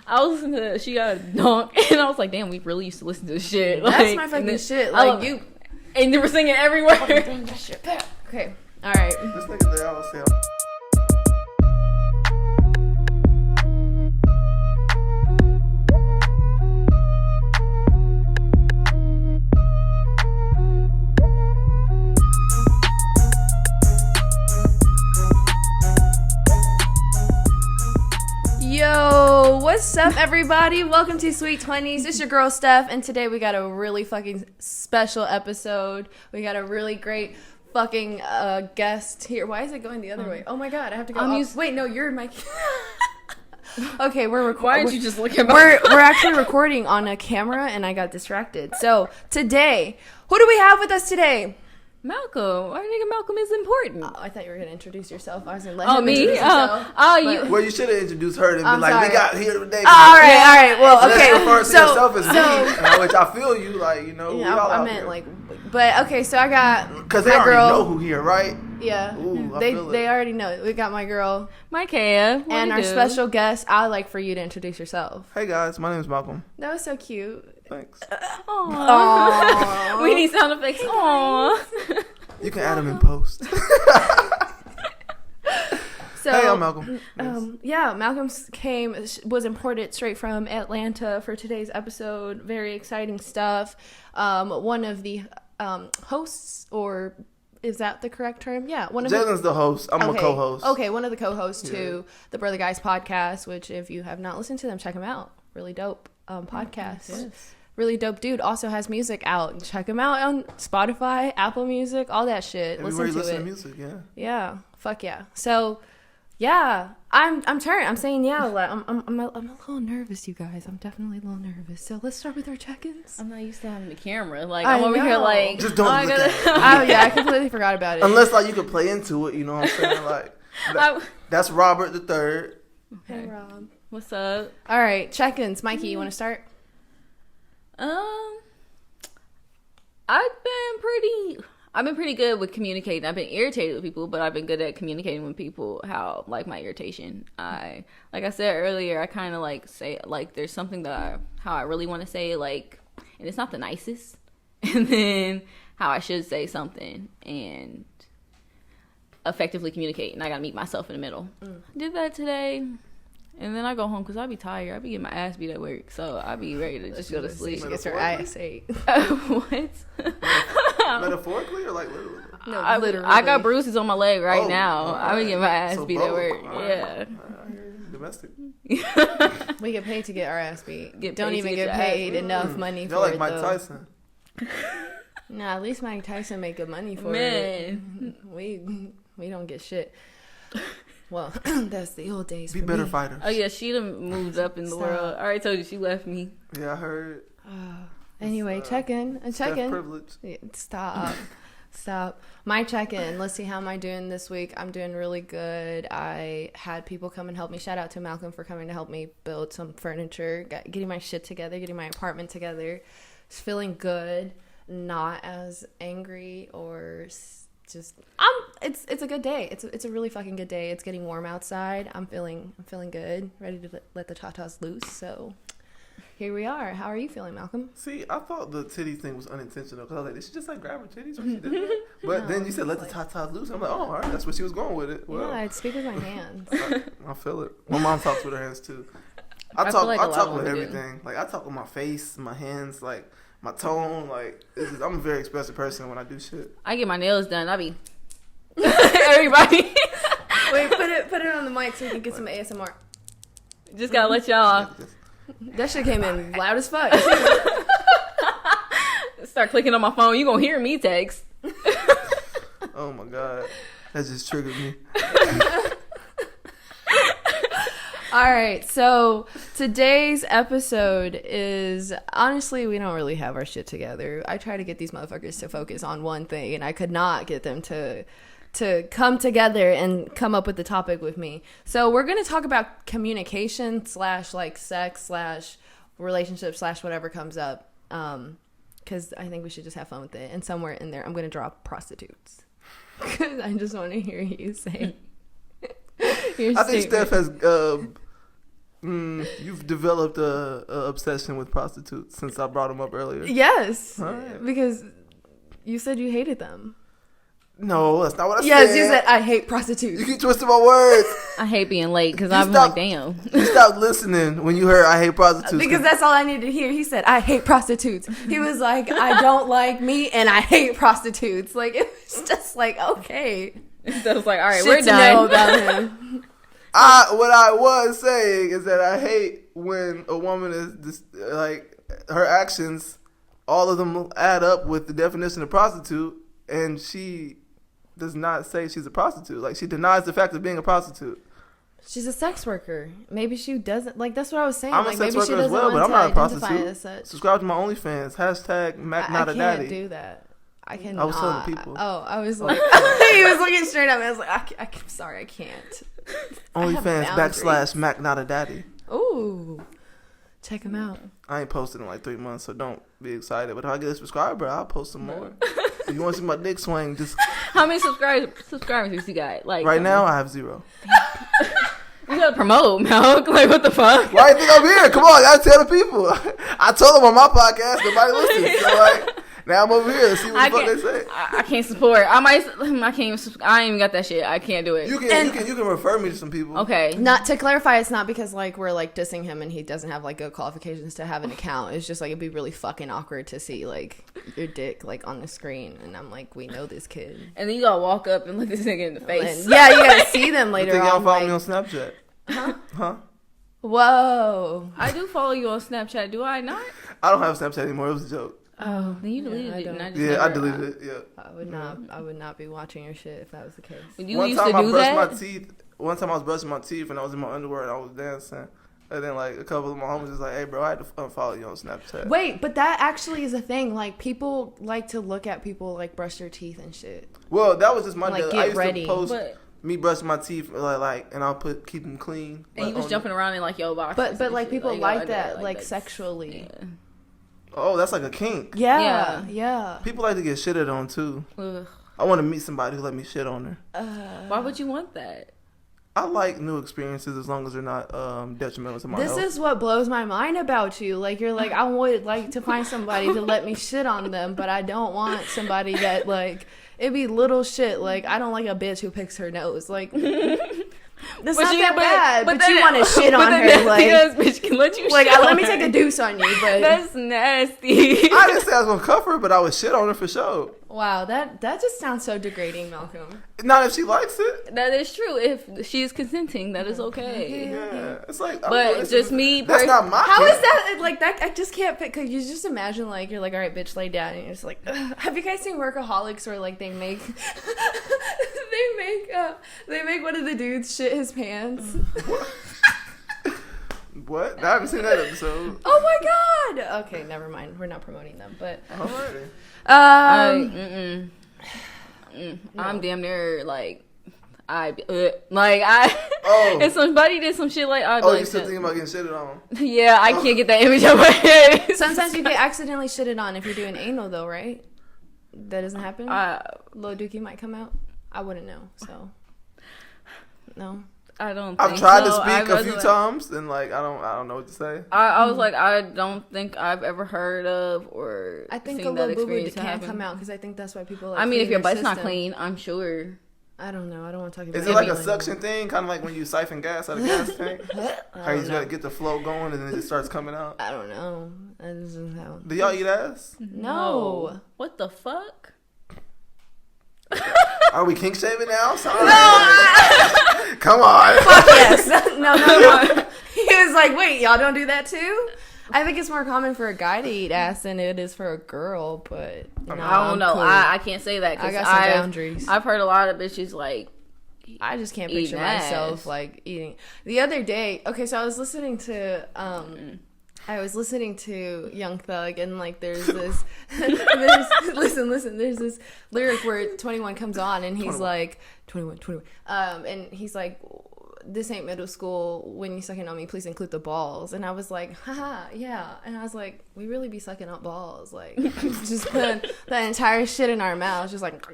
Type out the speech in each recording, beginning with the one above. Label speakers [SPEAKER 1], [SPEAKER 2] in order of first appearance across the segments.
[SPEAKER 1] I was listening to She Got a Dunk, and I was like, damn, we really used to listen to this shit.
[SPEAKER 2] That's my fucking shit. Like, you.
[SPEAKER 1] And they were singing everywhere.
[SPEAKER 2] Oh, dang, that shit. Okay. All right.
[SPEAKER 3] This nigga there, I was saying.
[SPEAKER 2] Yo, what's up, everybody? Welcome to Sweet 20s. It's your girl, Steph, and today we got a really fucking special episode. We got a really great fucking guest here. Why is it going the other way? Oh my god, I have to go. Wait, no, you're my. Okay, we're recording.
[SPEAKER 1] Why didn't you just look at my...
[SPEAKER 2] We're actually recording on a camera, and I got distracted. So today, who do we have with us today?
[SPEAKER 1] Malcolm. Our nigga Malcolm is important.
[SPEAKER 2] Oh, I thought you were going to introduce yourself. I was going to let
[SPEAKER 1] him
[SPEAKER 2] him
[SPEAKER 1] me?
[SPEAKER 2] introduce himself.
[SPEAKER 1] You.
[SPEAKER 3] Well, you should have introduced her and been like,
[SPEAKER 2] sorry.
[SPEAKER 3] we got here today.
[SPEAKER 2] All right. Well, okay.
[SPEAKER 3] Let's refer to yourself as me, which I feel you, like, you know.
[SPEAKER 2] Yeah, I meant here. Like, but okay, so I got
[SPEAKER 3] because they already know who here, right?
[SPEAKER 2] Yeah.
[SPEAKER 3] Ooh,
[SPEAKER 2] they already know. We got my girl,
[SPEAKER 1] Michaiah.
[SPEAKER 2] And our special guest. I'd like for you to introduce yourself.
[SPEAKER 3] Hey, guys. My name is Malcolm.
[SPEAKER 2] That was so cute.
[SPEAKER 3] Thanks.
[SPEAKER 1] Aww. We need sound effects. Aww.
[SPEAKER 3] You can add them in post.
[SPEAKER 2] So,
[SPEAKER 3] hey, I'm Malcolm.
[SPEAKER 2] Malcolm was imported straight from Atlanta for today's episode. Very exciting stuff. One of the hosts, or is that the correct term? Yeah, one of
[SPEAKER 3] Jalen's the host. I'm a co-host.
[SPEAKER 2] Okay, one of the co-hosts to the Brother Guys podcast, which if you have not listened to them, check them out. Really dope podcast. Yes. Really dope dude. Also has music out. Check him out on Spotify, Apple Music, all that shit.
[SPEAKER 3] Everywhere
[SPEAKER 2] listen to it.
[SPEAKER 3] To music, yeah.
[SPEAKER 2] Yeah. Fuck yeah. So, yeah, I'm turned. I'm saying yeah. I'm a little nervous, you guys. I'm definitely a little nervous. So let's start with our check-ins.
[SPEAKER 1] I'm not used to having the camera. Like I'm over here like
[SPEAKER 3] just don't look at it.
[SPEAKER 2] Oh yeah, I completely forgot about it.
[SPEAKER 3] Unless like you could play into it, you know what I'm saying? Like that's Robert the Third.
[SPEAKER 2] Okay. Hey Rob.
[SPEAKER 1] What's up?
[SPEAKER 2] All right, check-ins. Mikey, you want to start?
[SPEAKER 1] I've been pretty good with communicating. I've been irritated with people, but I've been good at communicating with people how, like, my irritation. Like I said earlier, I kind of, like, say, like, there's something that how I really want to say, like, and it's not the nicest. And then how I should say something and effectively communicate. And I got to meet myself in the middle. I did that today. And then I go home because I be tired. I be getting my ass beat at work. So I be ready to just go to sleep.
[SPEAKER 2] She gets her ass ate.
[SPEAKER 1] What?
[SPEAKER 3] Metaphorically or like literally?
[SPEAKER 2] No, literally.
[SPEAKER 1] I got bruises on my leg right now.
[SPEAKER 3] Okay.
[SPEAKER 1] I be getting my ass beat at work.
[SPEAKER 3] Right.
[SPEAKER 1] Yeah.
[SPEAKER 3] Domestic.
[SPEAKER 2] We get paid to get our ass beat.
[SPEAKER 1] Don't
[SPEAKER 2] Don't even get paid enough money for
[SPEAKER 3] You're like
[SPEAKER 2] it,
[SPEAKER 3] Mike
[SPEAKER 2] though.
[SPEAKER 3] Tyson.
[SPEAKER 2] Nah, at least Mike Tyson make good money for
[SPEAKER 1] Man.
[SPEAKER 2] it. We don't get shit. Well, that's the old days.
[SPEAKER 3] Be better fighters.
[SPEAKER 1] Oh, yeah. She done moved up in the world. I already told you she left me.
[SPEAKER 3] Yeah, I heard.
[SPEAKER 2] Anyway, check-in.
[SPEAKER 3] Privilege.
[SPEAKER 2] Yeah, Stop. My check-in. Let's see, how am I doing this week? I'm doing really good. I had people come and help me. Shout out to Malcolm for coming to help me build some furniture, getting my shit together, getting my apartment together. Just feeling good, not as angry or just it's a good day. It's a really fucking good day. It's getting warm outside. I'm feeling good, ready to let the tatas loose. So here we are. How are you feeling, Malcolm?
[SPEAKER 3] See, I thought the titties thing was unintentional because I was like, did she just like grab her titties when she did that? But
[SPEAKER 2] No,
[SPEAKER 3] then you said let the tatas loose. I'm like, oh, all right, that's where she was going with it. Well,
[SPEAKER 2] Yeah, I'd speak with my hands.
[SPEAKER 3] I feel it. My mom talks with her hands too. I
[SPEAKER 1] feel like a lot
[SPEAKER 3] talk
[SPEAKER 1] of
[SPEAKER 3] with
[SPEAKER 1] women do.
[SPEAKER 3] everything. Like I talk with my face, my hands, like my tone. Like I'm a very expressive person when I do shit.
[SPEAKER 1] I get my nails done. I be... Everybody.
[SPEAKER 2] Wait, put it on the mic so we can get some ASMR.
[SPEAKER 1] Just gotta let y'all...
[SPEAKER 2] That shit came in loud as fuck.
[SPEAKER 1] Start clicking on my phone. You gonna hear me text.
[SPEAKER 3] Oh my god, that just triggered me.
[SPEAKER 2] All right, so today's episode is, honestly, we don't really have our shit together. I try to get these motherfuckers to focus on one thing, and I could not get them to come together and come up with the topic with me. So we're going to talk about communication / like sex / relationship / whatever comes up, because I think we should just have fun with it. And somewhere in there, I'm going to draw prostitutes. Because I just want to hear you say...
[SPEAKER 3] I think Steph has You've developed a obsession with prostitutes since I brought them up earlier.
[SPEAKER 2] Yes,
[SPEAKER 3] Right.
[SPEAKER 2] because you said you hated them.
[SPEAKER 3] No, that's not what I said.
[SPEAKER 2] Yes, you said I hate prostitutes.
[SPEAKER 3] You keep twisting my words.
[SPEAKER 1] I hate being late because
[SPEAKER 3] You
[SPEAKER 1] I'm
[SPEAKER 3] stop-
[SPEAKER 1] like, damn.
[SPEAKER 3] You stopped listening when you heard I hate prostitutes.
[SPEAKER 2] Because that's all I needed to hear. He said, I hate prostitutes. He was like, I don't like me and I hate prostitutes. Like, it was just like, okay.
[SPEAKER 1] So it's like, all right,
[SPEAKER 2] Shit
[SPEAKER 1] we're
[SPEAKER 2] to know
[SPEAKER 1] done.
[SPEAKER 2] about him.
[SPEAKER 3] What I was saying is that I hate when a woman is just, like, her actions, all of them add up with the definition of prostitute, and she does not say she's a prostitute. Like, she denies the fact of being a prostitute.
[SPEAKER 2] She's a sex worker. Maybe she doesn't, like, that's what I was saying.
[SPEAKER 3] I'm
[SPEAKER 2] like,
[SPEAKER 3] a sex
[SPEAKER 2] maybe she
[SPEAKER 3] worker as
[SPEAKER 2] doesn't
[SPEAKER 3] well, but
[SPEAKER 2] want
[SPEAKER 3] I'm
[SPEAKER 2] to
[SPEAKER 3] not a
[SPEAKER 2] identify
[SPEAKER 3] prostitute.
[SPEAKER 2] as such.
[SPEAKER 3] Subscribe to my OnlyFans. Hashtag Mac
[SPEAKER 2] I
[SPEAKER 3] Not a
[SPEAKER 2] can't
[SPEAKER 3] Daddy.
[SPEAKER 2] do that. I can.
[SPEAKER 3] I was telling people.
[SPEAKER 2] I was like, he was looking straight at me. I was like, I'm sorry, I can't.
[SPEAKER 3] OnlyFans / Mac Not a Daddy.
[SPEAKER 2] Ooh, check him out.
[SPEAKER 3] I ain't posted in like 3 months, so don't be excited. But if I get a subscriber, I'll post some more. If you want to see my dick swing, just
[SPEAKER 1] How many subscribers you got? Like
[SPEAKER 3] right now, I have 0.
[SPEAKER 1] You gotta promote, Malk. Like, what the fuck?
[SPEAKER 3] Why do you think I'm here? Come on, I gotta tell the people. I told them on my podcast, nobody listens. So like, now I'm over here. Let's see what the fuck they say.
[SPEAKER 1] I can't support. I can't even. I ain't even got that shit. I can't do it.
[SPEAKER 3] You can refer me to some people.
[SPEAKER 1] Okay.
[SPEAKER 2] Not to clarify, it's not because like we're like dissing him and he doesn't have like good qualifications to have an account. It's just like it'd be really fucking awkward to see like your dick like on the screen, and I'm like, we know this kid.
[SPEAKER 1] And then you gotta walk up and look this nigga in the face.
[SPEAKER 2] And, yeah, you gotta see them later
[SPEAKER 3] You think y'all
[SPEAKER 2] on.
[SPEAKER 3] follow
[SPEAKER 2] Like,
[SPEAKER 3] me on Snapchat? Huh?
[SPEAKER 2] whoa.
[SPEAKER 1] I do follow you on Snapchat. Do I not?
[SPEAKER 3] I don't have Snapchat anymore. It was a joke.
[SPEAKER 1] Oh, then you deleted
[SPEAKER 2] I
[SPEAKER 1] it.
[SPEAKER 2] don't.
[SPEAKER 1] And I just
[SPEAKER 3] Yeah, I
[SPEAKER 1] never-
[SPEAKER 3] deleted it. Yeah.
[SPEAKER 2] I would not be watching your shit if that was the case.
[SPEAKER 1] You
[SPEAKER 3] One
[SPEAKER 1] used
[SPEAKER 3] time
[SPEAKER 1] to
[SPEAKER 3] I
[SPEAKER 1] do
[SPEAKER 3] brushed
[SPEAKER 1] that.
[SPEAKER 3] my teeth. One time I was brushing my teeth and I was in my underwear and I was dancing. And then like a couple of my homies was like, "Hey, bro, I had to unfollow you on Snapchat."
[SPEAKER 2] Wait, but that actually is a thing. Like people like to look at people like brush their teeth and shit.
[SPEAKER 3] Well, that was just my
[SPEAKER 2] Like,
[SPEAKER 3] deal.
[SPEAKER 2] get
[SPEAKER 3] I used
[SPEAKER 2] ready.
[SPEAKER 3] to post
[SPEAKER 1] But
[SPEAKER 3] me brushing my teeth and I'll keep them clean.
[SPEAKER 1] and you was
[SPEAKER 3] on-
[SPEAKER 1] jumping around in like yo boxes.
[SPEAKER 2] But like
[SPEAKER 1] and shit.
[SPEAKER 2] people
[SPEAKER 1] yo,
[SPEAKER 2] like
[SPEAKER 1] I do
[SPEAKER 2] that, like
[SPEAKER 1] that's-
[SPEAKER 2] sexually.
[SPEAKER 1] Yeah.
[SPEAKER 3] Oh, that's like a kink.
[SPEAKER 2] Yeah.
[SPEAKER 3] People like to get shitted on too.
[SPEAKER 1] Ugh.
[SPEAKER 3] I want to meet somebody who let me shit on her.
[SPEAKER 1] Why would you want that?
[SPEAKER 3] I like new experiences as long as they're not detrimental to my
[SPEAKER 2] This
[SPEAKER 3] health.
[SPEAKER 2] is what blows my mind about you. Like you're like, I would like to find somebody to let me shit on them, but I don't want somebody that like it'd be little shit. Like I don't like a bitch who picks her nose. Like that's not that bad. But you want to shit on her. Like
[SPEAKER 1] bitch can let you
[SPEAKER 2] like
[SPEAKER 1] shit
[SPEAKER 2] let
[SPEAKER 1] on
[SPEAKER 2] me
[SPEAKER 1] her.
[SPEAKER 2] take a deuce on you. But
[SPEAKER 1] That's nasty.
[SPEAKER 3] I didn't say I was gonna cuff her, but I would shit on her for sure.
[SPEAKER 2] wow, that just sounds so degrading, Malcolm.
[SPEAKER 3] Not if she likes it.
[SPEAKER 1] That is true. If she is consenting, that is okay.
[SPEAKER 3] Yeah, it's like.
[SPEAKER 1] But just me,
[SPEAKER 3] That's not my.
[SPEAKER 2] How
[SPEAKER 3] kink.
[SPEAKER 2] is that like that? I just can't pick. Cause you just imagine like you're like, all right, bitch, lay down, and you're just like, ugh. Have you guys seen Workaholics where like they make they make one of the dudes shit his pants?
[SPEAKER 3] What? I haven't seen that episode.
[SPEAKER 2] Oh my god! Okay, never mind. We're not promoting them, but
[SPEAKER 3] Alrighty.
[SPEAKER 1] I'm damn near like if somebody did some shit like I'd be
[SPEAKER 3] Oh,
[SPEAKER 1] like,
[SPEAKER 3] you still thinking about getting shitted on?
[SPEAKER 1] yeah, I can't get that image out of my head.
[SPEAKER 2] sometimes you get accidentally shitted on if you're doing anal, though, right? That doesn't happen.
[SPEAKER 1] Lil
[SPEAKER 2] Lil Dookie might come out. I wouldn't know. So no.
[SPEAKER 1] I don't.
[SPEAKER 3] I've
[SPEAKER 1] think
[SPEAKER 3] tried to
[SPEAKER 1] so.
[SPEAKER 3] speak a few times, and like I don't know what to say.
[SPEAKER 1] I was like, I don't think I've ever heard of or
[SPEAKER 2] I think
[SPEAKER 1] seen
[SPEAKER 2] a
[SPEAKER 1] that
[SPEAKER 2] little boo boo
[SPEAKER 1] experience
[SPEAKER 2] can't
[SPEAKER 1] happen.
[SPEAKER 2] come out because I think that's why people. Like,
[SPEAKER 1] I mean, if
[SPEAKER 2] clean
[SPEAKER 1] your
[SPEAKER 2] their
[SPEAKER 1] butt's not
[SPEAKER 2] system.
[SPEAKER 1] clean, I'm sure.
[SPEAKER 2] I don't know. I don't want to talk about.
[SPEAKER 3] Is it like a
[SPEAKER 2] feeling.
[SPEAKER 3] suction thing, kind of like when you siphon gas out of a gas tank? How you just
[SPEAKER 2] know.
[SPEAKER 3] gotta get the flow going, and then it just starts coming out.
[SPEAKER 2] I don't know. That doesn't sound.
[SPEAKER 3] Do y'all eat ass?
[SPEAKER 2] No.
[SPEAKER 1] What the fuck?
[SPEAKER 3] Are we kink shaming now? Sorry. Come on.
[SPEAKER 2] Yes. No. He was like, wait, y'all don't do that too? I think it's more common for a guy to eat ass than it is for a girl, but no,
[SPEAKER 1] I don't know.
[SPEAKER 2] cool.
[SPEAKER 1] I can't say that
[SPEAKER 2] I
[SPEAKER 1] because
[SPEAKER 2] got some boundaries.
[SPEAKER 1] I've heard a lot of bitches like.
[SPEAKER 2] I just can't
[SPEAKER 1] Eating
[SPEAKER 2] picture myself
[SPEAKER 1] ass.
[SPEAKER 2] like eating. The other day, okay, so I was listening to Young Thug, and like there's this listen, there's this lyric where 21 comes on and he's
[SPEAKER 3] 21.
[SPEAKER 2] like 21 and he's like, this ain't middle school, when you sucking on me please include the balls. And I was like, haha, yeah. And I was like, we really be sucking up balls, like just putting the entire shit in our mouths, just like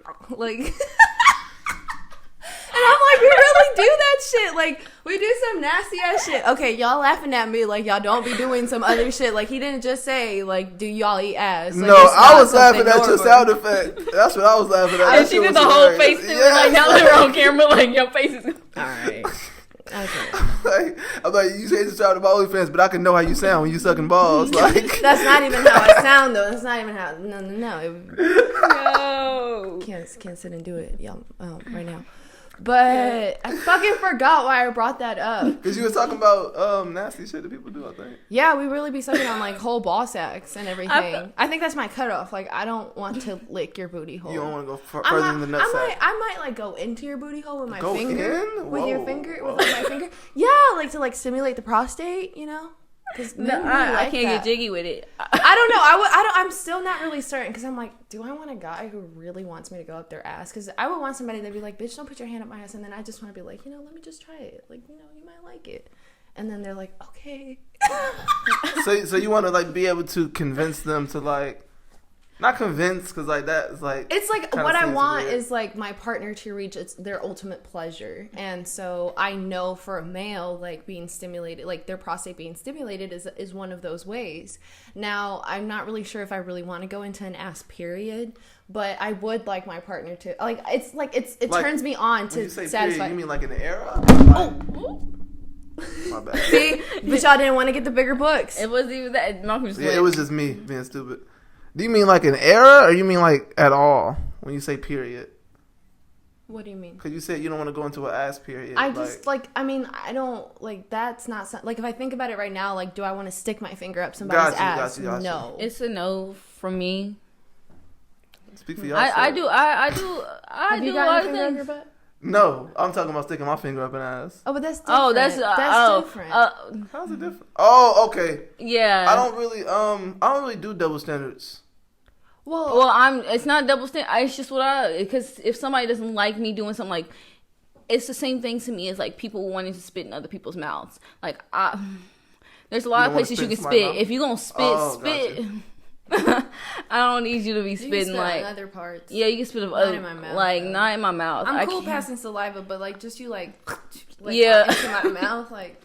[SPEAKER 2] and I'm like, we really do that shit. Like, we do some nasty ass shit. Okay, y'all laughing at me like y'all don't be doing some other shit. Like, he didn't just say, like, do y'all eat ass? Like,
[SPEAKER 3] no, I was laughing at your sound effect. That's what I was laughing at.
[SPEAKER 1] And she did the whole face too. Like, now that we're on camera, like, your face is...
[SPEAKER 2] Alright. Okay.
[SPEAKER 3] Like, I'm like, you say subscribe to my OnlyFans, but I can know how you sound when you sucking balls. Like,
[SPEAKER 2] that's not even how I sound, though. That's not even how. No.
[SPEAKER 1] No.
[SPEAKER 2] Can't sit and do it, y'all, right now. But I fucking forgot why I brought that up.
[SPEAKER 3] Because you were talking about nasty shit that people do, I think.
[SPEAKER 2] Yeah, we really be sucking on, like, whole ball sacks and everything. I think that's my cutoff. Like, I don't want to lick your booty hole.
[SPEAKER 3] You don't want to go further than the nutsack.
[SPEAKER 2] I might, like, go into your booty hole with my finger.
[SPEAKER 3] In?
[SPEAKER 2] With your finger? With, like, my finger? Yeah, like, to, like, stimulate the prostate, you know?
[SPEAKER 1] No, I can't get jiggy with it.
[SPEAKER 2] I don't know. I'm still not really certain because I'm like, do I want a guy who really wants me to go up their ass? Because I would want somebody that'd be like, bitch, don't put your hand up my ass. And then I just want to be like, let me just try it. Like, you might like it. And then they're like, okay.
[SPEAKER 3] So you want to, like, be able to convince them to, like, not convince, because, like, that is, like...
[SPEAKER 2] It's, like, what I want is, like, my partner to reach their ultimate pleasure. And so I know for a male, like, being stimulated, like, their prostate being stimulated is one of those ways. Now, I'm not really sure if I really want to go into an ass period, but I would like my partner to... Like, it's, like, it like, turns me on to satisfy...
[SPEAKER 3] Period, you mean, like, in the era?
[SPEAKER 2] Oh!
[SPEAKER 3] My bad.
[SPEAKER 2] See? But y'all didn't want to get the bigger books.
[SPEAKER 1] It wasn't even that.
[SPEAKER 3] Yeah, it was just me being stupid. Do you mean like an era, or you mean like at all when you say period?
[SPEAKER 2] What do you mean?
[SPEAKER 3] Because you said you don't want to go into an ass period.
[SPEAKER 2] I just, like, I mean, I don't, like, that's not, like, if I think about it right now, like, do I want to stick my finger up somebody's ass?
[SPEAKER 3] Got you.
[SPEAKER 1] No. It's a no from me.
[SPEAKER 3] Speak for yourself.
[SPEAKER 1] I do
[SPEAKER 2] Have
[SPEAKER 1] you
[SPEAKER 2] a lot of things.
[SPEAKER 3] No, I'm talking about sticking my finger up an ass.
[SPEAKER 2] Oh, but that's different.
[SPEAKER 1] Oh, that's
[SPEAKER 2] different.
[SPEAKER 3] How's it different? Oh, okay.
[SPEAKER 1] Yeah.
[SPEAKER 3] I don't really do double standards.
[SPEAKER 2] Well,
[SPEAKER 1] it's not double standard. It's just because if somebody doesn't like me doing something, like, it's the same thing to me as, like, people wanting to spit in other people's mouths. Like, there's a lot of places you can spit. If you're gonna spit. Gotcha. I don't need you to be spitting,
[SPEAKER 2] spit
[SPEAKER 1] like,
[SPEAKER 2] on other parts.
[SPEAKER 1] Yeah, you can spit
[SPEAKER 2] not in my mouth,
[SPEAKER 1] like, not in my mouth.
[SPEAKER 2] I'm cool passing saliva, but, like, just you, like
[SPEAKER 1] yeah,
[SPEAKER 2] into my mouth, like,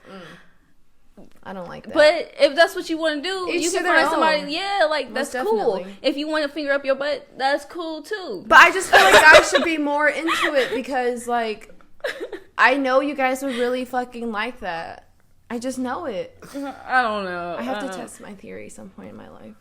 [SPEAKER 2] I don't like that.
[SPEAKER 1] But if that's what you want to do,
[SPEAKER 2] Each
[SPEAKER 1] you can
[SPEAKER 2] to their
[SPEAKER 1] find
[SPEAKER 2] own.
[SPEAKER 1] somebody. Yeah, like,
[SPEAKER 2] Most
[SPEAKER 1] that's cool.
[SPEAKER 2] definitely.
[SPEAKER 1] If you want to finger up your butt, that's cool too.
[SPEAKER 2] But I just feel like guys should be more into it because, like, I know you guys would really fucking like that. I just know it.
[SPEAKER 1] I don't know.
[SPEAKER 2] I have to test my theory some point in my life.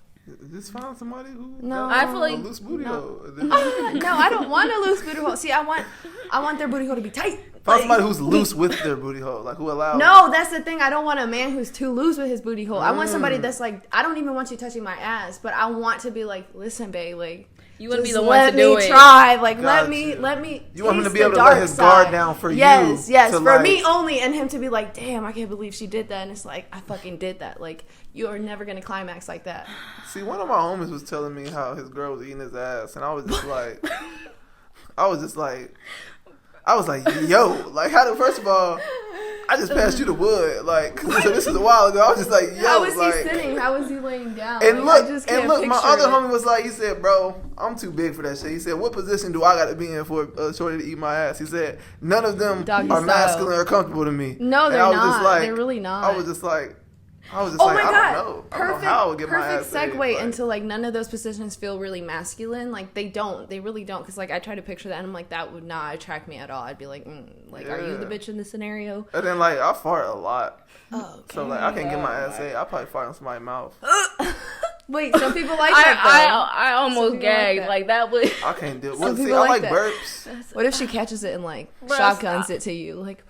[SPEAKER 3] Just find somebody who
[SPEAKER 1] I feel like
[SPEAKER 3] a loose booty hole.
[SPEAKER 2] No, I don't want a loose booty hole. See, I want their booty hole to be tight.
[SPEAKER 3] Find somebody who's loose with their booty hole, like who allows.
[SPEAKER 2] No, that's the thing. I don't want a man who's too loose with his booty hole. I want somebody that's like, I don't even want you touching my ass, but I want to be like, listen, babe, like,
[SPEAKER 1] you want to be the one to do it.
[SPEAKER 2] Let me try. Like,
[SPEAKER 3] Got
[SPEAKER 2] let me.
[SPEAKER 3] You want him to be able to let his guard down for you.
[SPEAKER 2] Yes, for
[SPEAKER 3] like,
[SPEAKER 2] me only, and him to be like, damn, I can't believe she did that. And it's like, I fucking did that. Like, you are never gonna climax like that.
[SPEAKER 3] See, one of my homies was telling me how his girl was eating his ass, and I was just like, yo, like, first of all, I just passed you the wood, like, so this is a while ago. I was just like, yo,
[SPEAKER 2] how was he
[SPEAKER 3] like,
[SPEAKER 2] sitting? How was he laying down?
[SPEAKER 3] And
[SPEAKER 2] like,
[SPEAKER 3] look, my other homie was like, he said, bro, I'm too big for that shit. He said, what position do I got to be in for a shorty to eat my ass? He said, none of them
[SPEAKER 2] Doggy
[SPEAKER 3] are
[SPEAKER 2] style.
[SPEAKER 3] masculine or comfortable to me.
[SPEAKER 2] No, they're not.
[SPEAKER 3] Like,
[SPEAKER 2] they're really not.
[SPEAKER 3] I was just like,
[SPEAKER 2] oh my God.
[SPEAKER 3] I don't know. I don't know how I would get my ass
[SPEAKER 2] perfect segue
[SPEAKER 3] ate,
[SPEAKER 2] into, like, none of those positions feel really masculine. Like, they really don't. Because, like, I try to picture that and I'm like, that would not attract me at all. I'd be like, are you the bitch in this scenario?
[SPEAKER 3] And then, like, I fart a lot.
[SPEAKER 2] Oh, okay.
[SPEAKER 3] So, like, I can't get my ass ate. I probably fart on somebody's mouth.
[SPEAKER 2] Wait, some people like that, though.
[SPEAKER 1] I almost gagged. Like, that would...
[SPEAKER 3] I can't do it.
[SPEAKER 2] Some
[SPEAKER 3] See,
[SPEAKER 2] people
[SPEAKER 3] I
[SPEAKER 2] like
[SPEAKER 3] like
[SPEAKER 2] that.
[SPEAKER 3] burps.
[SPEAKER 2] What if she catches it and, like,
[SPEAKER 1] Bro,
[SPEAKER 2] shotguns it to you? Like,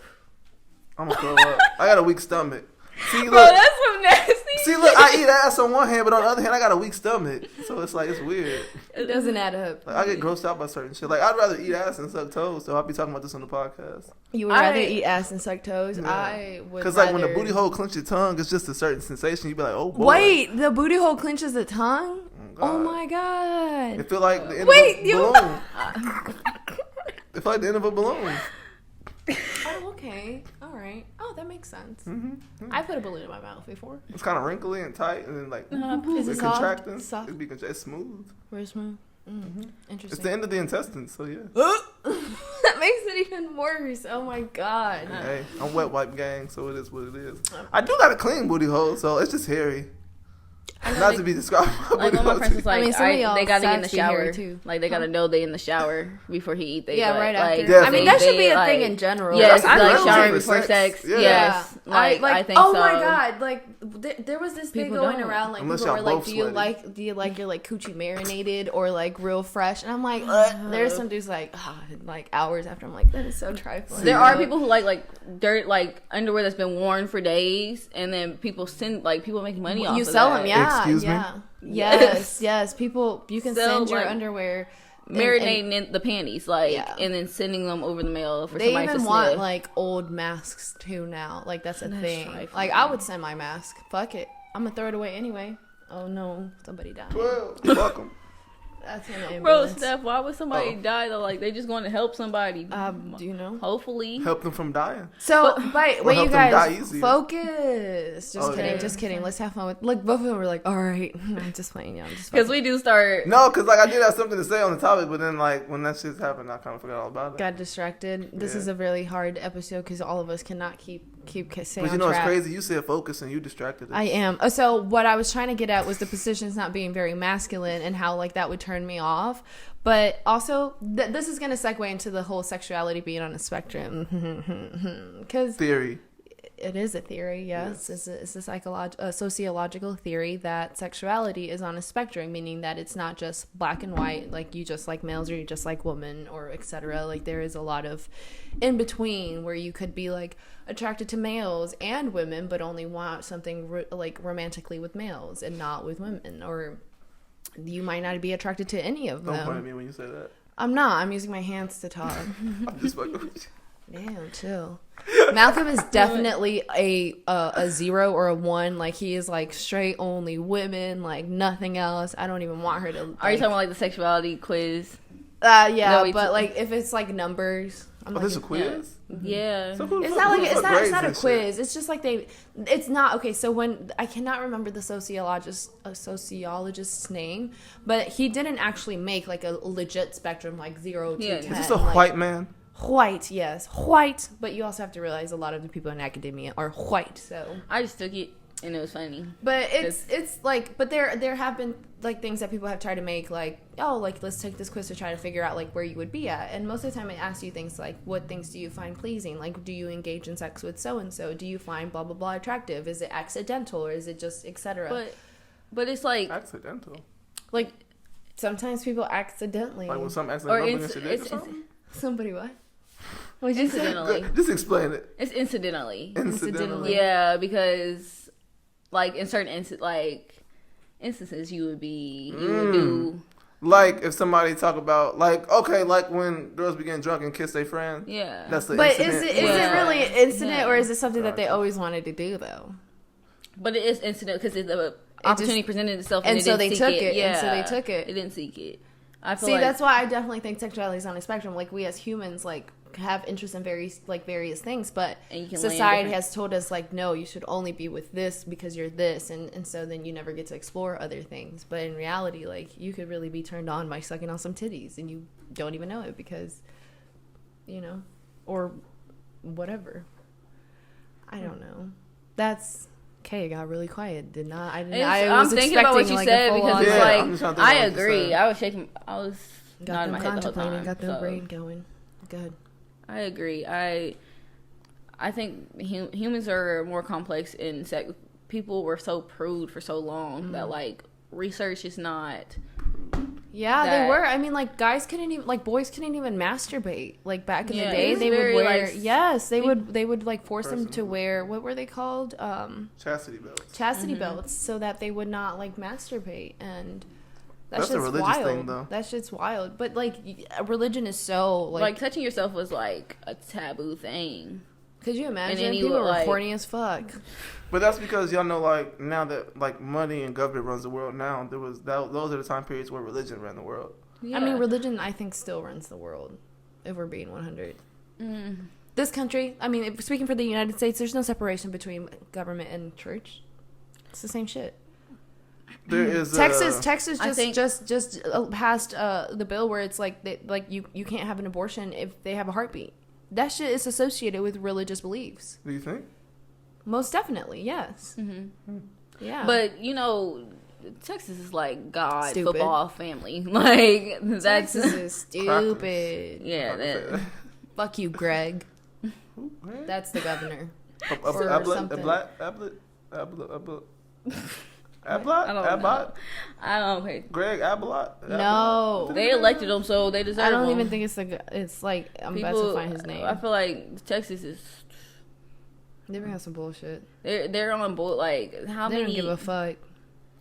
[SPEAKER 3] I'm gonna throw up. I got a weak stomach. See, look.
[SPEAKER 1] Bro, that's some nasty
[SPEAKER 3] See, look, I eat ass on one hand, but on the other hand, I got a weak stomach. So it's like, it's weird.
[SPEAKER 2] it doesn't add up.
[SPEAKER 3] Like, I get grossed out by certain shit. Like, I'd rather eat ass than suck toes, so I'll be talking about this on the podcast.
[SPEAKER 2] You would rather eat ass than suck toes?
[SPEAKER 3] Yeah.
[SPEAKER 2] I would
[SPEAKER 3] Because, like, when the booty hole clench your tongue, it's just a certain sensation. You'd be like, oh, boy.
[SPEAKER 2] Wait, the booty hole clenches the tongue?
[SPEAKER 3] God.
[SPEAKER 2] Oh, my God.
[SPEAKER 3] It feel like the end
[SPEAKER 2] Wait,
[SPEAKER 3] of a balloon. It feel like the end of a balloon.
[SPEAKER 2] Oh, okay. All right. Oh, that makes sense.
[SPEAKER 3] Mm-hmm.
[SPEAKER 2] I put a balloon in my mouth before.
[SPEAKER 3] It's kind of wrinkly and tight, and then, like,
[SPEAKER 2] Is it
[SPEAKER 3] it's
[SPEAKER 2] soft?
[SPEAKER 3] contracting.
[SPEAKER 2] Soft?
[SPEAKER 3] It's smooth.
[SPEAKER 2] Very smooth. Interesting.
[SPEAKER 3] It's the end of the intestines, so yeah.
[SPEAKER 2] That makes it it even worse. Oh my god.
[SPEAKER 3] Hey, I'm wet wipe gang, so it is what it is. I do got a clean booty hole, so it's just hairy. Not to be described.
[SPEAKER 1] Like one of my friends was like,
[SPEAKER 2] some of y'all
[SPEAKER 1] they gotta get in the
[SPEAKER 2] sexy hair
[SPEAKER 1] shower.
[SPEAKER 2] Too.
[SPEAKER 1] Like they gotta know they in the shower before he eat. They
[SPEAKER 2] right after.
[SPEAKER 3] Definitely.
[SPEAKER 2] I mean, that should be a thing in general.
[SPEAKER 1] Yes,
[SPEAKER 3] That's
[SPEAKER 1] like
[SPEAKER 3] really
[SPEAKER 1] showering
[SPEAKER 3] for
[SPEAKER 1] before sex.
[SPEAKER 3] Yeah.
[SPEAKER 1] Yes, I think
[SPEAKER 2] oh
[SPEAKER 1] so.
[SPEAKER 2] my god, like there was this thing
[SPEAKER 1] People
[SPEAKER 2] going
[SPEAKER 1] don't.
[SPEAKER 2] around, like
[SPEAKER 3] Unless
[SPEAKER 2] people were
[SPEAKER 3] y'all
[SPEAKER 2] like,
[SPEAKER 3] both
[SPEAKER 2] do you like your like coochie marinated or like real fresh? And I'm like, there's some dudes like hours after. I'm like, that is so trifling.
[SPEAKER 1] There are people who like dirt, like underwear that's been worn for days, and then people make money off.
[SPEAKER 2] You
[SPEAKER 1] of
[SPEAKER 2] sell
[SPEAKER 1] that.
[SPEAKER 2] them, yeah,
[SPEAKER 3] Excuse me?
[SPEAKER 2] yeah. Yes. People, you can
[SPEAKER 1] Sell,
[SPEAKER 2] send your
[SPEAKER 1] like,
[SPEAKER 2] underwear,
[SPEAKER 1] marinating in the panties, like,
[SPEAKER 2] Yeah.
[SPEAKER 1] and then sending them over the mail for
[SPEAKER 2] They
[SPEAKER 1] somebody
[SPEAKER 2] even
[SPEAKER 1] to
[SPEAKER 2] want
[SPEAKER 1] sniff.
[SPEAKER 2] like old masks too now. Like that's a
[SPEAKER 1] That's
[SPEAKER 2] thing.
[SPEAKER 1] trifling.
[SPEAKER 2] Like I would send my mask. Fuck it. I'm gonna throw it away anyway. Oh no, somebody died.
[SPEAKER 3] 12. Fuck 'em.
[SPEAKER 2] That's an
[SPEAKER 1] Bro,
[SPEAKER 2] ambulance.
[SPEAKER 1] Steph, why would somebody die though? Like they just going to help somebody.
[SPEAKER 2] Do you know?
[SPEAKER 1] Hopefully.
[SPEAKER 3] Help them from dying.
[SPEAKER 2] So, wait,
[SPEAKER 3] Or
[SPEAKER 2] you
[SPEAKER 3] help them die
[SPEAKER 2] guys
[SPEAKER 3] easier.
[SPEAKER 2] focus. Just kidding,
[SPEAKER 3] Okay.
[SPEAKER 2] just kidding. Let's have fun with. Look, both of them were like, "All right, I'm just playing, yeah, I'm just."
[SPEAKER 1] Because
[SPEAKER 2] Playing.
[SPEAKER 1] we do start.
[SPEAKER 3] No, because like I did have something to say on the topic, but then like when that shit happened, I kind of forgot all about it.
[SPEAKER 2] Got distracted. This
[SPEAKER 3] Yeah.
[SPEAKER 2] is a really hard episode because all of us cannot keep staying
[SPEAKER 3] But you
[SPEAKER 2] on
[SPEAKER 3] know, it's
[SPEAKER 2] track.
[SPEAKER 3] crazy. You said focus and you distracted us.
[SPEAKER 2] I am. So what I was trying to get at was the positions not being very masculine and how like that would turn me off. But also, this is going to segue into the whole sexuality being on a spectrum. Because
[SPEAKER 3] Theory.
[SPEAKER 2] it is a theory, yes. It's a sociological theory that sexuality is on a spectrum, meaning that it's not just black and white, like you just like males or you just like women or etc. Like there is a lot of in between where you could be like attracted to males and women, but only want something like romantically with males and not with women, or you might not be attracted to any of them.
[SPEAKER 3] Don't point at me when you say that.
[SPEAKER 2] I'm not. I'm using my hands to talk.
[SPEAKER 3] I'm just fucking with you.
[SPEAKER 2] Damn, chill. Malcolm is definitely a 0 or a 1. Like he is like straight only women, like nothing else. I don't even want her to. Like,
[SPEAKER 1] Are you talking about like the sexuality quiz?
[SPEAKER 2] Yeah,
[SPEAKER 1] No,
[SPEAKER 2] but like if it's like numbers, I'm
[SPEAKER 3] Oh,
[SPEAKER 2] like,
[SPEAKER 3] this is a quiz?
[SPEAKER 1] Yeah.
[SPEAKER 3] So who the
[SPEAKER 2] it's
[SPEAKER 3] fuck-
[SPEAKER 2] not
[SPEAKER 3] who
[SPEAKER 2] like
[SPEAKER 3] the
[SPEAKER 2] it's
[SPEAKER 3] fuck
[SPEAKER 2] not
[SPEAKER 3] grades
[SPEAKER 2] a
[SPEAKER 3] this
[SPEAKER 2] quiz.
[SPEAKER 3] shit?
[SPEAKER 2] It's just like it's not okay. So when I cannot remember the sociologist's name, but he didn't actually make like a legit spectrum like 0 to
[SPEAKER 1] Yeah.
[SPEAKER 2] 10.
[SPEAKER 3] Is this a
[SPEAKER 2] like,
[SPEAKER 3] white man?
[SPEAKER 2] White, yes, white. But you also have to realize a lot of the people in academia are white. So,
[SPEAKER 1] I just took it and it was funny.
[SPEAKER 2] but it's like, but there have been like things that people have tried to make like, oh, like let's take this quiz to try to figure out like where you would be at. And most of the time, it asks you things like, what things do you find pleasing? Like, do you engage in sex with so and so? Do you find blah blah blah attractive? Is it accidental or is it just etc.?
[SPEAKER 1] But it's like
[SPEAKER 3] Accidental.
[SPEAKER 2] Like sometimes people accidentally.
[SPEAKER 3] Like when some
[SPEAKER 1] or
[SPEAKER 3] accidentally
[SPEAKER 1] it's,
[SPEAKER 3] rubbing your dick or something?
[SPEAKER 2] Somebody what? What'd you say?
[SPEAKER 1] incidentally.
[SPEAKER 3] Just explain it.
[SPEAKER 1] It's incidentally.
[SPEAKER 3] Incidentally.
[SPEAKER 1] Yeah, because like in certain instances you would do.
[SPEAKER 3] Like if somebody talk about like okay, like when girls be getting drunk and kiss their friend.
[SPEAKER 1] Yeah.
[SPEAKER 3] That's the
[SPEAKER 2] But
[SPEAKER 3] incident.
[SPEAKER 2] is it really an incident
[SPEAKER 1] Yeah.
[SPEAKER 2] or is it something that they
[SPEAKER 3] Gotcha.
[SPEAKER 2] always wanted to do though?
[SPEAKER 1] But it is incident because the opportunity presented itself,
[SPEAKER 2] and
[SPEAKER 1] they
[SPEAKER 2] so
[SPEAKER 1] didn't
[SPEAKER 2] they
[SPEAKER 1] seek
[SPEAKER 2] took it,
[SPEAKER 1] Yeah,
[SPEAKER 2] and so they took it.
[SPEAKER 1] They didn't seek it. I feel
[SPEAKER 2] See,
[SPEAKER 1] like
[SPEAKER 2] that's why I definitely think sexuality is on a spectrum. Like we as humans, like have interest in various things, but
[SPEAKER 1] And you can
[SPEAKER 2] society
[SPEAKER 1] land different-
[SPEAKER 2] has told us like, no, you should only be with this because you're this, and so then you never get to explore other things. But in reality, like you could really be turned on by sucking on some titties, and you don't even know it because, you know, or whatever. I don't know. That's. Okay, it got really quiet. Did not. I didn't. I
[SPEAKER 1] I'm
[SPEAKER 2] was
[SPEAKER 1] thinking about what
[SPEAKER 2] expecting,
[SPEAKER 1] you
[SPEAKER 2] like,
[SPEAKER 1] said
[SPEAKER 2] a
[SPEAKER 1] because
[SPEAKER 2] full-on-
[SPEAKER 1] it's
[SPEAKER 3] Yeah, I'm just trying
[SPEAKER 1] like
[SPEAKER 3] to think
[SPEAKER 1] I
[SPEAKER 3] about what you
[SPEAKER 1] agree.
[SPEAKER 3] said.
[SPEAKER 1] I was shaking. I was
[SPEAKER 2] got
[SPEAKER 1] nodding
[SPEAKER 2] them
[SPEAKER 1] my head the whole
[SPEAKER 2] contemplating,
[SPEAKER 1] time.
[SPEAKER 2] got their
[SPEAKER 1] so
[SPEAKER 2] brain going. Good.
[SPEAKER 1] I agree. I think humans are more complex in sex. People were so prude for so long that like research is not.
[SPEAKER 2] Yeah,
[SPEAKER 1] that-
[SPEAKER 2] they were. I mean, like boys couldn't even masturbate. Like back in the
[SPEAKER 1] Yeah,
[SPEAKER 2] day,
[SPEAKER 1] it's
[SPEAKER 2] they would
[SPEAKER 1] very,
[SPEAKER 2] wear.
[SPEAKER 1] like,
[SPEAKER 2] Yes, they would like force them to
[SPEAKER 3] Personal.
[SPEAKER 2] wear. What were they called?
[SPEAKER 3] Chastity belts.
[SPEAKER 2] Chastity belts, so that they would not like masturbate. And
[SPEAKER 3] That's a
[SPEAKER 2] shit's
[SPEAKER 3] religious
[SPEAKER 2] wild.
[SPEAKER 3] thing, though.
[SPEAKER 2] That shit's wild. But like, religion is so
[SPEAKER 1] Like touching yourself was like a taboo thing.
[SPEAKER 2] could you imagine?
[SPEAKER 1] then you
[SPEAKER 2] People
[SPEAKER 1] would,
[SPEAKER 2] were
[SPEAKER 1] like-
[SPEAKER 2] horny as fuck.
[SPEAKER 3] But that's because y'all know, like now that like money and government runs the world now, those are the time periods where religion ran the world.
[SPEAKER 1] Yeah.
[SPEAKER 2] I mean, religion, I think, still runs the world, if we're being 100.
[SPEAKER 1] Mm.
[SPEAKER 2] This country, I mean, speaking for the United States, there's no separation between government and church. It's the same shit.
[SPEAKER 3] There is
[SPEAKER 2] Texas
[SPEAKER 1] I think-
[SPEAKER 2] just passed the bill where it's like you can't have an abortion if they have a heartbeat. that shit is associated with religious beliefs.
[SPEAKER 3] Do you think?
[SPEAKER 2] Most definitely, yes.
[SPEAKER 1] Mm-hmm.
[SPEAKER 2] Yeah.
[SPEAKER 1] But you know, Texas is like God,
[SPEAKER 2] Stupid.
[SPEAKER 1] football, family. Like that's
[SPEAKER 2] Texas is stupid.
[SPEAKER 1] yeah. That,
[SPEAKER 2] Fuck you, Greg.
[SPEAKER 3] Who, Greg?
[SPEAKER 2] That's the governor.
[SPEAKER 3] Ablott?
[SPEAKER 2] something.
[SPEAKER 3] Ablott?
[SPEAKER 1] I don't pay.
[SPEAKER 3] Greg Ablott?
[SPEAKER 2] No.
[SPEAKER 1] They elected him, so they deserve.
[SPEAKER 2] I don't
[SPEAKER 1] him.
[SPEAKER 2] even think it's like I'm about to find his name.
[SPEAKER 1] I feel like Texas is.
[SPEAKER 2] They bring out some bullshit.
[SPEAKER 1] They're on board. Like how
[SPEAKER 2] They
[SPEAKER 1] many?
[SPEAKER 2] don't give a fuck.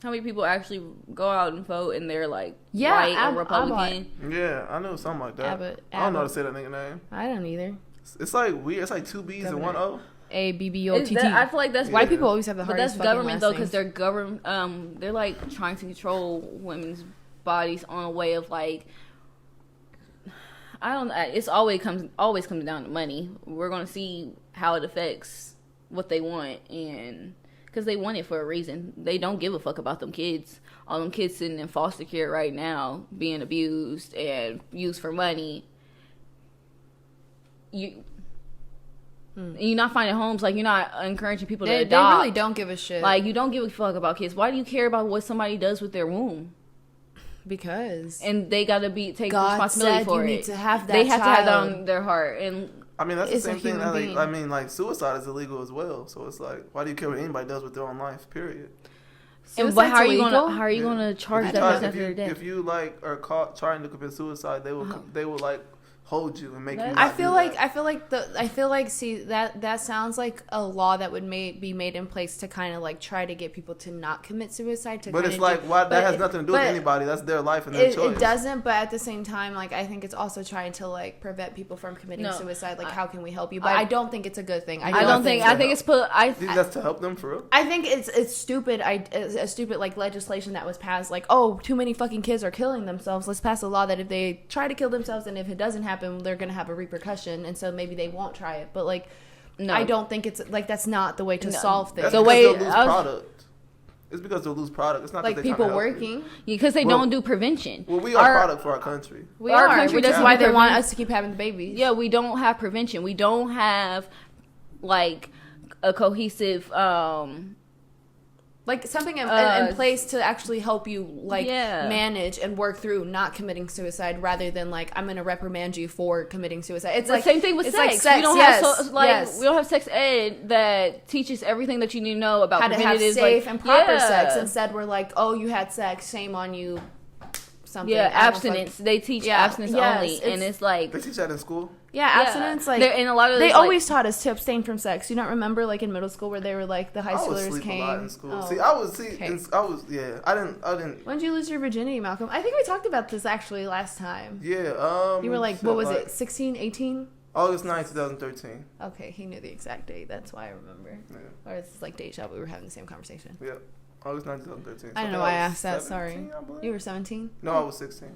[SPEAKER 1] How many people actually go out and vote and they're like
[SPEAKER 2] Yeah,
[SPEAKER 1] white or Republican?
[SPEAKER 3] Yeah, I know something like that.
[SPEAKER 2] Abbott.
[SPEAKER 3] I don't know how to say that nigga name.
[SPEAKER 2] I don't either.
[SPEAKER 3] It's like weird. It's like two B's and one O.
[SPEAKER 2] ABBOTT.
[SPEAKER 1] I feel like that's
[SPEAKER 2] White people always have the
[SPEAKER 1] but
[SPEAKER 2] hardest
[SPEAKER 1] that's government though,
[SPEAKER 2] because
[SPEAKER 1] because they're like trying to control women's bodies on a way of like. I don't. It's always comes down to money. We're gonna see how it affects what they want, and because they want it for a reason. They don't give a fuck about them kids. All them kids sitting in foster care right now, being abused and used for money. You're not finding homes. Like, you're not encouraging people to adopt.
[SPEAKER 2] They really don't give a shit.
[SPEAKER 1] Like, you don't give a fuck about kids. Why do you care about what somebody does with their womb?
[SPEAKER 2] Because
[SPEAKER 1] and they got to take
[SPEAKER 2] God
[SPEAKER 1] responsibility
[SPEAKER 2] said
[SPEAKER 1] for
[SPEAKER 2] you
[SPEAKER 1] it.
[SPEAKER 2] Need to have that
[SPEAKER 1] they have
[SPEAKER 2] child.
[SPEAKER 1] to have that on their heart. And
[SPEAKER 3] I mean, that's the
[SPEAKER 2] It's a
[SPEAKER 3] same thing.
[SPEAKER 2] human being.
[SPEAKER 3] I mean, like suicide is illegal as well. So it's like, why do you care what anybody does with their own life? Period.
[SPEAKER 1] but how are you
[SPEAKER 2] illegal?
[SPEAKER 1] gonna charge
[SPEAKER 3] If
[SPEAKER 1] that
[SPEAKER 3] you
[SPEAKER 1] person
[SPEAKER 3] try-
[SPEAKER 1] after their death?
[SPEAKER 3] If you like are caught trying to commit suicide, they will like hold you and make you.
[SPEAKER 1] That-
[SPEAKER 3] Not
[SPEAKER 2] I feel
[SPEAKER 3] do
[SPEAKER 2] like
[SPEAKER 3] that.
[SPEAKER 2] see that sounds like a law that would be made in place to kind of like try to get people to not commit suicide.
[SPEAKER 3] But it's like why that has nothing to do with anybody. That's their life and their choice.
[SPEAKER 2] It doesn't, but at the same time, like I think it's also trying to like prevent people from committing
[SPEAKER 1] No,
[SPEAKER 2] suicide. Like, how can we help you? But I don't think it's a good thing.
[SPEAKER 1] I don't think. I think it's put.
[SPEAKER 3] Do you think that's to help them for real?
[SPEAKER 2] I think it's stupid. It's a stupid like legislation that was passed. Like, oh, too many fucking kids are killing themselves. Let's pass a law that if they try to kill themselves and if it doesn't happen, they're gonna have a repercussion, and so maybe they won't try it. But like,
[SPEAKER 1] No.
[SPEAKER 2] I don't think it's like that's not the way to solve things.
[SPEAKER 3] That's
[SPEAKER 1] The
[SPEAKER 3] because
[SPEAKER 1] way-
[SPEAKER 3] they'll lose
[SPEAKER 1] I was-
[SPEAKER 3] product. It's because they'll lose product. It's not 'cause
[SPEAKER 2] like
[SPEAKER 3] they're
[SPEAKER 2] people
[SPEAKER 3] trying to help
[SPEAKER 2] working.
[SPEAKER 3] you.
[SPEAKER 1] Because they
[SPEAKER 3] Well-
[SPEAKER 1] don't do prevention.
[SPEAKER 3] Well, we are product for our country.
[SPEAKER 2] We
[SPEAKER 1] Our
[SPEAKER 2] are,
[SPEAKER 1] country
[SPEAKER 2] which is
[SPEAKER 1] doesn't
[SPEAKER 2] why they want
[SPEAKER 1] prevent-
[SPEAKER 2] us to keep having the babies.
[SPEAKER 1] Yeah, we don't have prevention. We don't have like a cohesive.
[SPEAKER 2] Like something in place to actually help you like manage and work through not committing suicide, rather than like I'm going to reprimand you for committing suicide. It's
[SPEAKER 1] The
[SPEAKER 2] like
[SPEAKER 1] same thing with
[SPEAKER 2] it's
[SPEAKER 1] sex.
[SPEAKER 2] Like sex.
[SPEAKER 1] We don't
[SPEAKER 2] Yes,
[SPEAKER 1] have
[SPEAKER 2] yes.
[SPEAKER 1] we don't have sex ed that teaches everything that you need to know about
[SPEAKER 2] how to have
[SPEAKER 1] preventative,
[SPEAKER 2] safe
[SPEAKER 1] like,
[SPEAKER 2] and proper sex.
[SPEAKER 1] yeah.
[SPEAKER 2] Instead, we're like, oh, you had sex, shame on you. Something.
[SPEAKER 1] Yeah,
[SPEAKER 2] I don't know,
[SPEAKER 1] abstinence. They teach
[SPEAKER 2] Yeah,
[SPEAKER 1] abstinence
[SPEAKER 2] yes,
[SPEAKER 1] only, and it's like
[SPEAKER 3] They teach that in school.
[SPEAKER 2] Yeah, abstinence. Like
[SPEAKER 1] and a lot of
[SPEAKER 2] they
[SPEAKER 1] like,
[SPEAKER 2] always taught us to abstain from sex. You don't remember like in middle school where they were like the high
[SPEAKER 3] I would
[SPEAKER 2] schoolers
[SPEAKER 3] sleep
[SPEAKER 2] came.
[SPEAKER 3] a lot in school.
[SPEAKER 2] Oh.
[SPEAKER 3] See, I was
[SPEAKER 2] Okay.
[SPEAKER 3] I didn't.
[SPEAKER 2] When did you lose your virginity, Malcolm? I think we talked about this actually last time.
[SPEAKER 3] Yeah.
[SPEAKER 2] You were like, what was it, 16, 18?
[SPEAKER 3] August 9th, 2013.
[SPEAKER 2] Okay, he knew the exact date. That's why I remember.
[SPEAKER 3] Yeah.
[SPEAKER 2] Or it's like deja vu. We were having the same conversation.
[SPEAKER 3] Yeah. August 9th, 2013.
[SPEAKER 2] I don't know
[SPEAKER 3] think
[SPEAKER 2] why I
[SPEAKER 3] was
[SPEAKER 2] asked that.
[SPEAKER 3] 17,
[SPEAKER 2] Sorry.
[SPEAKER 3] I believe.
[SPEAKER 2] You were 17?
[SPEAKER 3] No, I was 16.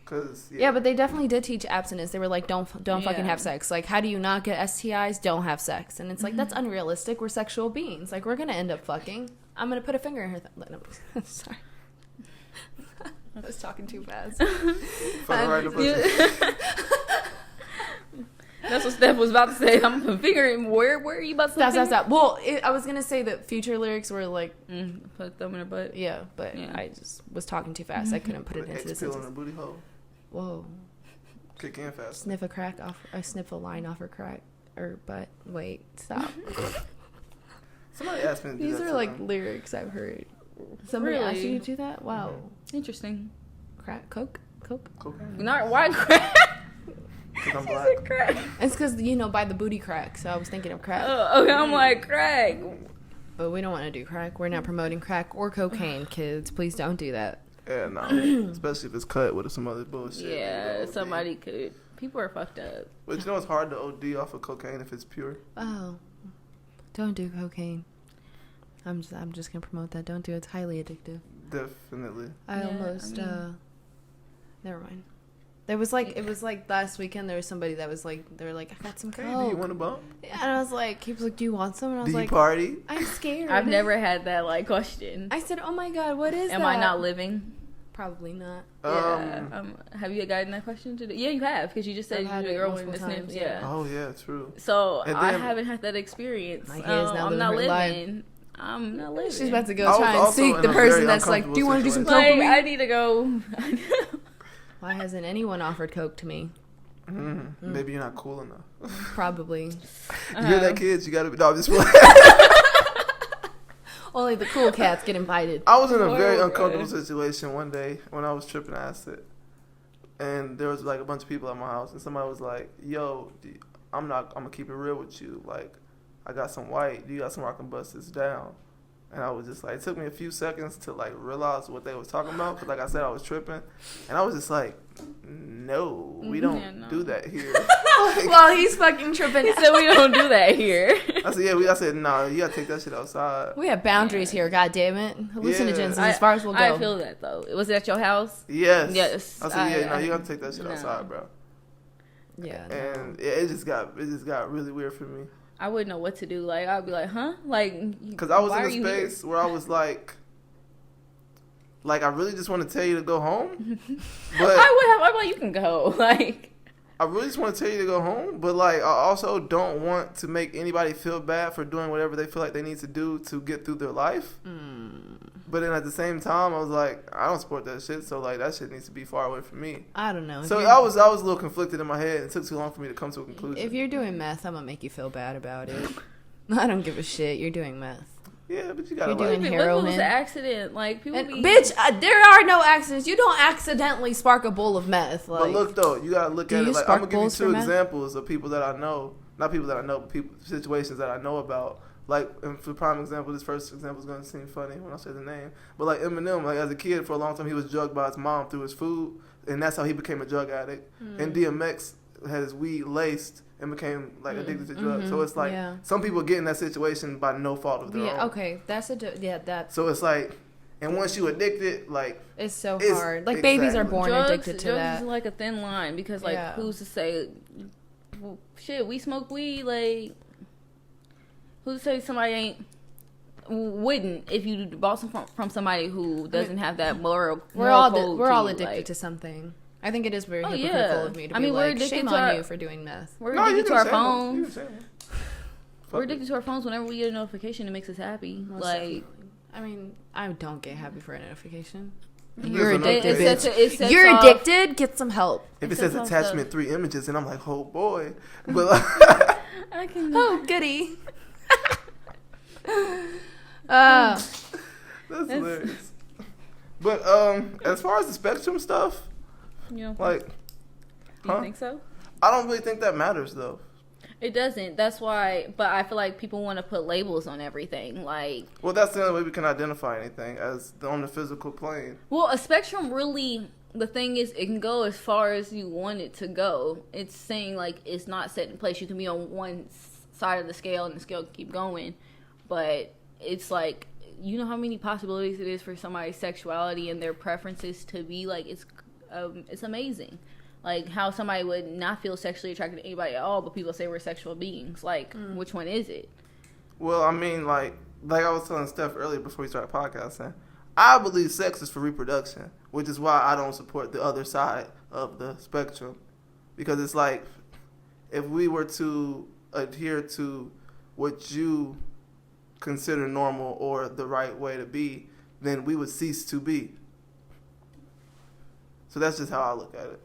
[SPEAKER 3] Cause
[SPEAKER 2] Yeah, but they definitely did teach abstinence. They were like, don't fucking
[SPEAKER 1] Yeah.
[SPEAKER 2] have sex. Like, how do you not get STIs? Don't have sex. And it's like, that's unrealistic. We're sexual beings. Like, we're going to end up fucking. I'm going to put a finger in her. No, sorry. I was talking too fast.
[SPEAKER 3] fucking right up there.
[SPEAKER 1] that's what Steph was about to say. I'm figuring where are you about to say?
[SPEAKER 2] Stop. Well, I was going to say that future lyrics were like,
[SPEAKER 1] Put them in her butt.
[SPEAKER 2] yeah, but
[SPEAKER 1] Yeah.
[SPEAKER 2] I just was talking too fast. I couldn't put it into the
[SPEAKER 3] X pill in her
[SPEAKER 2] sentence.
[SPEAKER 3] booty hole.
[SPEAKER 2] Whoa.
[SPEAKER 3] Kick in fast.
[SPEAKER 2] Sniff a line off her crack or butt. Wait, stop.
[SPEAKER 3] Somebody asked me to do
[SPEAKER 2] These
[SPEAKER 3] that
[SPEAKER 2] are
[SPEAKER 3] to
[SPEAKER 2] like
[SPEAKER 3] them.
[SPEAKER 2] lyrics I've heard. Somebody asked
[SPEAKER 1] Really?
[SPEAKER 2] you to do that? Wow.
[SPEAKER 1] Interesting.
[SPEAKER 2] Crack, coke.
[SPEAKER 3] Cocaine.
[SPEAKER 1] Not why crack.
[SPEAKER 3] 'Cause I'm
[SPEAKER 1] She
[SPEAKER 3] black.
[SPEAKER 1] said crack.
[SPEAKER 2] It's because by the booty crack. So I was thinking of crack.
[SPEAKER 1] Oh, okay, I'm like crack.
[SPEAKER 2] But we don't want to do crack. We're not promoting crack or cocaine, kids. Please don't do that.
[SPEAKER 3] Yeah, no. Especially if it's cut with some other bullshit.
[SPEAKER 1] Yeah,
[SPEAKER 3] OD.
[SPEAKER 1] somebody could. People are fucked up.
[SPEAKER 3] But you know it's hard to OD off of cocaine if it's pure.
[SPEAKER 2] Oh, don't do cocaine. I'm just gonna promote that. Don't do it. It's highly addictive.
[SPEAKER 3] Definitely.
[SPEAKER 2] Never mind. It was like last weekend. There was somebody that was like, they were like, I got some coke.
[SPEAKER 3] Hey, do you want a bump?
[SPEAKER 2] Yeah, and I was like, he was like, do you want some? And I was
[SPEAKER 3] Do you
[SPEAKER 2] like,
[SPEAKER 3] party?
[SPEAKER 2] I'm scared.
[SPEAKER 1] I've never had that like question.
[SPEAKER 2] I said, oh my god, what is that?
[SPEAKER 1] Am I not living?
[SPEAKER 2] Probably not.
[SPEAKER 1] Have you gotten that question today? Yeah, you have, because you just said
[SPEAKER 2] I've had
[SPEAKER 1] you're
[SPEAKER 2] it
[SPEAKER 1] growing
[SPEAKER 2] multiple
[SPEAKER 1] the
[SPEAKER 2] times,
[SPEAKER 1] sniff. Yeah.
[SPEAKER 3] Oh yeah, true.
[SPEAKER 1] So
[SPEAKER 3] And
[SPEAKER 1] I
[SPEAKER 3] then-
[SPEAKER 1] haven't had that experience.
[SPEAKER 2] My kids now
[SPEAKER 1] I'm not
[SPEAKER 2] living her life.
[SPEAKER 1] living. I'm not living.
[SPEAKER 2] She's about to
[SPEAKER 3] I
[SPEAKER 2] go
[SPEAKER 3] was
[SPEAKER 2] try and
[SPEAKER 3] also
[SPEAKER 2] seek
[SPEAKER 3] in
[SPEAKER 2] the
[SPEAKER 3] a
[SPEAKER 2] person
[SPEAKER 3] very
[SPEAKER 2] that's like,
[SPEAKER 3] uncomfortable
[SPEAKER 2] do you want to do some
[SPEAKER 3] situation.
[SPEAKER 2] coke with me?
[SPEAKER 1] I need to go.
[SPEAKER 2] Why hasn't anyone offered coke to me?
[SPEAKER 3] Maybe you're not cool enough.
[SPEAKER 2] Probably.
[SPEAKER 3] You hear that, kids? You gotta be. No, I'm just playing.
[SPEAKER 2] Only the cool cats get invited.
[SPEAKER 3] I was in a very
[SPEAKER 1] Horrible.
[SPEAKER 3] uncomfortable situation one day when I was tripping acid, and there was like a bunch of people at my house, and somebody was like, "Yo, I'm gonna keep it real with you. Like, I got some white. You got some rock and bust this down." And I was just like, it took me a few seconds to like realize what they was talking about, because like I said, I was tripping, and I was just like, "No, we don't do that here."
[SPEAKER 2] While he's fucking tripping.
[SPEAKER 1] He said we don't do that here.
[SPEAKER 3] I said, "Yeah." I said, "No, you gotta take that shit outside."
[SPEAKER 2] We have boundaries here, God damn it. Hallucinogens is as far as we'll go.
[SPEAKER 1] I feel that though. Was it at your house?
[SPEAKER 3] Yes.
[SPEAKER 1] Yes.
[SPEAKER 3] I said, "Yeah, no, you gotta take that shit outside, bro."
[SPEAKER 2] Yeah.
[SPEAKER 3] And it just got really weird for me.
[SPEAKER 1] I wouldn't know what to do. Like, I'd be like, huh? Like,
[SPEAKER 3] Because I was
[SPEAKER 1] why
[SPEAKER 3] in
[SPEAKER 1] are
[SPEAKER 3] a
[SPEAKER 1] you
[SPEAKER 3] space where I was like, I really just want to tell you to go home. But
[SPEAKER 1] I'm like, you can go. Like,
[SPEAKER 3] I really just want to tell you to go home. But, like, I also don't want to make anybody feel bad for doing whatever they feel like they need to do to get through their life. But then at the same time, I was like, I don't support that shit. So, like, that shit needs to be far away from me.
[SPEAKER 2] I don't know.
[SPEAKER 3] So I was a little conflicted in my head. It took too long for me to come to a conclusion.
[SPEAKER 2] If you're doing meth, I'm going to make you feel bad about it. I don't give a shit. You're doing meth.
[SPEAKER 3] Yeah, but you gotta
[SPEAKER 2] You're
[SPEAKER 3] like.
[SPEAKER 2] doing
[SPEAKER 1] what if it
[SPEAKER 2] heroin.
[SPEAKER 1] was an accident? Like, people
[SPEAKER 2] And,
[SPEAKER 1] be...
[SPEAKER 2] bitch, there are no accidents. You don't accidentally spark a bowl of meth. Like,
[SPEAKER 3] But look though, you gotta look
[SPEAKER 2] Do
[SPEAKER 3] at
[SPEAKER 2] you
[SPEAKER 3] it like
[SPEAKER 2] spark
[SPEAKER 3] I'm gonna give you
[SPEAKER 2] bowls for
[SPEAKER 3] two
[SPEAKER 2] meth?
[SPEAKER 3] examples of people that I know, not people that I know, but people situations that I know about. Like, and for prime example, this first example is gonna seem funny when I say the name, but like Eminem, like as a kid for a long time he was drugged by his mom through his food, and that's how he became a drug addict. And DMX had his weed laced and became like addicted to drugs. So it's like some people get in that situation by no fault of their own.
[SPEAKER 2] Okay, that's that's.
[SPEAKER 3] So it's like, and once you addicted, like
[SPEAKER 2] It's so
[SPEAKER 3] It's-
[SPEAKER 2] hard. Like babies are
[SPEAKER 3] exactly.
[SPEAKER 2] born addicted to
[SPEAKER 1] drugs
[SPEAKER 2] that.
[SPEAKER 1] is like a thin line, because like who's to say, well, shit, we smoke weed, like who's to say somebody wouldn't if you bought some from somebody who doesn't have that moral
[SPEAKER 2] We're all
[SPEAKER 1] code
[SPEAKER 2] we're
[SPEAKER 1] to
[SPEAKER 2] all
[SPEAKER 1] you,
[SPEAKER 2] addicted
[SPEAKER 1] like,
[SPEAKER 2] to something. I think it is very
[SPEAKER 1] Oh,
[SPEAKER 2] hypocritical
[SPEAKER 1] yeah.
[SPEAKER 2] of me to
[SPEAKER 1] I
[SPEAKER 2] be
[SPEAKER 1] mean, we're
[SPEAKER 2] like,
[SPEAKER 1] addicted
[SPEAKER 2] shame
[SPEAKER 1] to
[SPEAKER 2] on
[SPEAKER 1] our-
[SPEAKER 2] you for doing meth.
[SPEAKER 1] we're
[SPEAKER 3] no, you
[SPEAKER 1] addicted to
[SPEAKER 3] can
[SPEAKER 1] our
[SPEAKER 3] say them. You
[SPEAKER 1] phones.
[SPEAKER 3] can say them.
[SPEAKER 1] We're
[SPEAKER 3] Fuck
[SPEAKER 1] addicted
[SPEAKER 3] it.
[SPEAKER 1] to our phones whenever we get a notification. It makes us happy. Like,
[SPEAKER 2] I mean, I don't get happy for a notification.
[SPEAKER 3] If
[SPEAKER 2] You're
[SPEAKER 3] there's a
[SPEAKER 2] addicted,
[SPEAKER 3] notification-
[SPEAKER 2] bitch.
[SPEAKER 1] it sets
[SPEAKER 2] You're
[SPEAKER 1] off-
[SPEAKER 2] addicted. Get some help.
[SPEAKER 3] If it
[SPEAKER 1] It's
[SPEAKER 3] says
[SPEAKER 1] just
[SPEAKER 3] attachment
[SPEAKER 1] also-
[SPEAKER 3] 3 images, and I'm like, oh boy, but like,
[SPEAKER 1] I can.
[SPEAKER 2] Oh, goody.
[SPEAKER 3] that's hilarious. But as far as the spectrum stuff,
[SPEAKER 1] You know,
[SPEAKER 3] like,
[SPEAKER 1] do you think so?
[SPEAKER 3] I don't really think that matters though.
[SPEAKER 1] It doesn't. That's why. But I feel like people want to put labels on everything. Like,
[SPEAKER 3] Well, that's the only way we can identify anything on the physical plane.
[SPEAKER 1] well, a spectrum really. The thing is, it can go as far as you want it to go. It's saying like it's not set in place. You can be on one side of the scale, and the scale can keep going. But it's like, you know how many possibilities it is for somebody's sexuality and their preferences to be like. It's amazing. Like how somebody would not feel sexually attracted to anybody at all, but people say we're sexual beings. Like, which one is it?
[SPEAKER 3] Well, I mean, like I was telling Steph earlier before we started podcasting, I believe sex is for reproduction, which is why I don't support the other side of the spectrum. Because it's like, if we were to adhere to what you consider normal or the right way to be, then we would cease to be. So that's just how I look at it.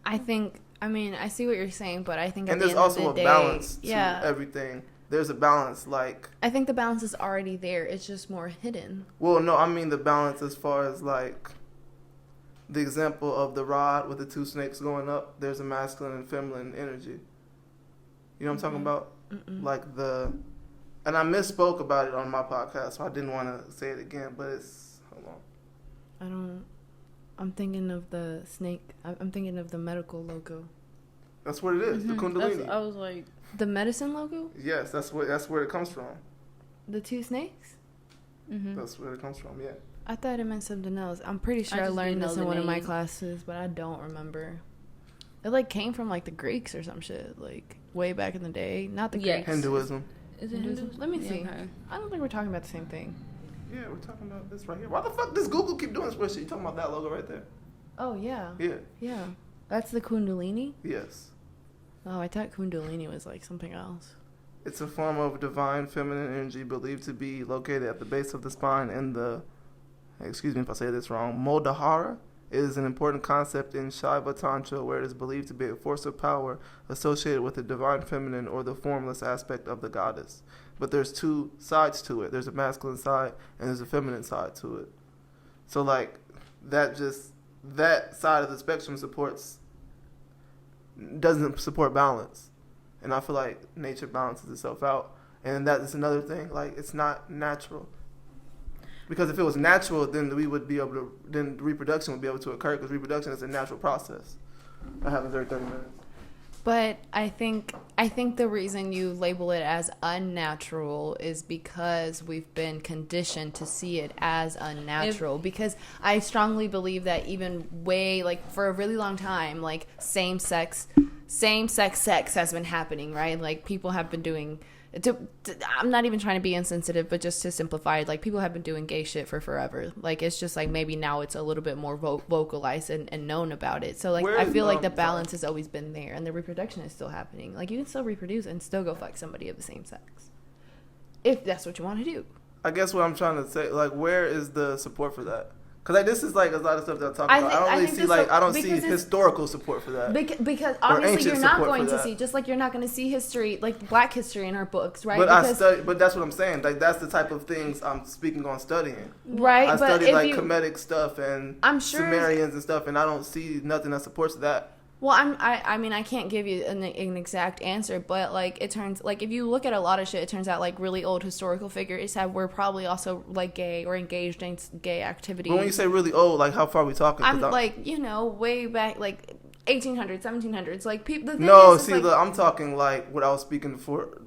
[SPEAKER 2] I think. I mean, I see what you're saying, but I think at
[SPEAKER 3] And
[SPEAKER 2] the
[SPEAKER 3] there's
[SPEAKER 2] end of the
[SPEAKER 3] also a
[SPEAKER 2] day,
[SPEAKER 3] balance to everything. There's a balance, like...
[SPEAKER 2] I think the balance is already there. It's just more hidden.
[SPEAKER 3] Well, no, I mean the balance as far as, like, the example of the rod with the two snakes going up. There's a masculine and feminine energy. You know what I'm talking about? Like the... And I misspoke about it on my podcast, so I didn't want to say it again, but it's... Hold on.
[SPEAKER 2] I'm thinking of the snake. I'm thinking of the medical logo.
[SPEAKER 3] That's what it is, the Kundalini.
[SPEAKER 1] I was like,
[SPEAKER 2] The medicine logo?
[SPEAKER 3] Yes, that's where it comes from.
[SPEAKER 2] The two snakes?
[SPEAKER 3] That's where it comes from, yeah.
[SPEAKER 2] I thought it meant something else. I'm pretty sure I
[SPEAKER 1] just
[SPEAKER 2] learned
[SPEAKER 1] didn't
[SPEAKER 2] this
[SPEAKER 1] know
[SPEAKER 2] in
[SPEAKER 1] the
[SPEAKER 2] one of my
[SPEAKER 1] name.
[SPEAKER 2] classes, but I don't remember. It like came from like the Greeks or some shit, like way back in the day. Not the
[SPEAKER 1] Yes.
[SPEAKER 2] Greeks.
[SPEAKER 3] Hinduism.
[SPEAKER 1] is it
[SPEAKER 2] Hinduism?
[SPEAKER 1] Hinduism?
[SPEAKER 2] Let me
[SPEAKER 1] Yeah,
[SPEAKER 2] see.
[SPEAKER 1] okay.
[SPEAKER 2] I don't think we're talking about the same thing.
[SPEAKER 3] Yeah, we're talking about this right here. Why the fuck does Google keep doing this bullshit? You talking about that logo right there?
[SPEAKER 2] Oh, yeah.
[SPEAKER 3] Yeah.
[SPEAKER 2] Yeah. That's the Kundalini?
[SPEAKER 3] Yes.
[SPEAKER 2] Oh, I thought Kundalini was like something else.
[SPEAKER 3] It's a form of divine feminine energy believed to be located at the base of the spine in the, excuse me if I say this wrong, Muladhara. It is an important concept in Shaiva Tantra where it is believed to be a force of power associated with the divine feminine or the formless aspect of the goddess. But there's two sides to it. There's a masculine side and there's a feminine side to it. So like that side of the spectrum doesn't support balance. And I feel like nature balances itself out. And that is another thing. Like, it's not natural. Because if it was natural, then then reproduction would be able to occur, because reproduction is a natural process. That happens every 30 minutes.
[SPEAKER 2] But I think the reason you label it as unnatural is because we've been conditioned to see it as unnatural. Because I strongly believe that even for a really long time, like same sex sex has been happening, right? Like people have been doing. I'm not even trying to be insensitive, but just to simplify it, like people have been doing gay shit for forever. Like it's just like maybe now it's a little bit more vocalized and known about it. So like I feel like the balance has always been there, and the reproduction is still happening. Like you can still reproduce and still go fuck somebody of the same sex, if that's what you want to do.
[SPEAKER 3] I guess what I'm trying to say, like, where is the support for that? Because like, this is like a lot of stuff that I'm talking about. I don't see historical support for that.
[SPEAKER 2] Because obviously you're not going to see, just like you're not going to see history, like Black history in our books, right?
[SPEAKER 3] But that's what I'm saying. Like that's the type of things I'm speaking on studying.
[SPEAKER 2] Right.
[SPEAKER 3] I studied like Kemetic stuff and Sumerians and stuff, and I don't see nothing that supports that.
[SPEAKER 2] Well, I mean, I can't give you an exact answer, but like it turns like if you look at a lot of shit, it turns out like really old historical figures were probably also like gay or engaged in gay activities.
[SPEAKER 3] But when you say really old, like how far are we talking?
[SPEAKER 2] I'm like way back, like 1800s, 1700s, like people.
[SPEAKER 3] I'm talking like what I was speaking for.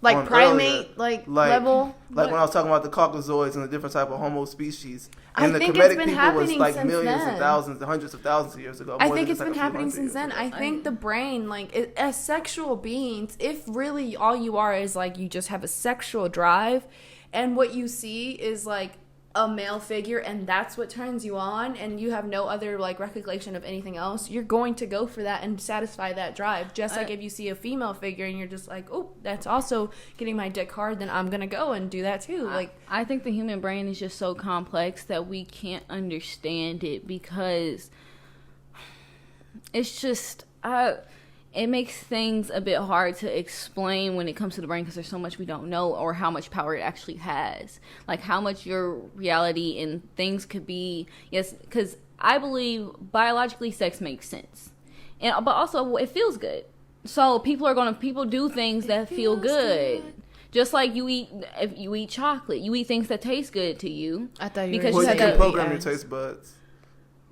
[SPEAKER 2] Like primate, earlier. Level.
[SPEAKER 3] Like when I was talking about the Caucasoids and the different type of Homo species.
[SPEAKER 2] And
[SPEAKER 3] the Kemetic people was like millions and thousands and hundreds of thousands of years ago.
[SPEAKER 2] I think it's been happening since then. I think the brain, like as sexual beings, if really all you are is like you just have a sexual drive, and what you see is like a male figure, and that's what turns you on, and you have no other like recollection of anything else, you're going to go for that and satisfy that drive. Just like if you see a female figure and you're just like, oh, that's also getting my dick hard, then I'm gonna go and do that too.
[SPEAKER 1] I think the human brain is just so complex that we can't understand it, because it's just it makes things a bit hard to explain when it comes to the brain, because there's so much we don't know, or how much power it actually has. Like how much your reality and things could be. Yes, because I believe biologically sex makes sense, but also it feels good. So people do things that feel good. Just like if you eat chocolate, you eat things that taste good to you.
[SPEAKER 2] I thought
[SPEAKER 3] you can program your taste buds.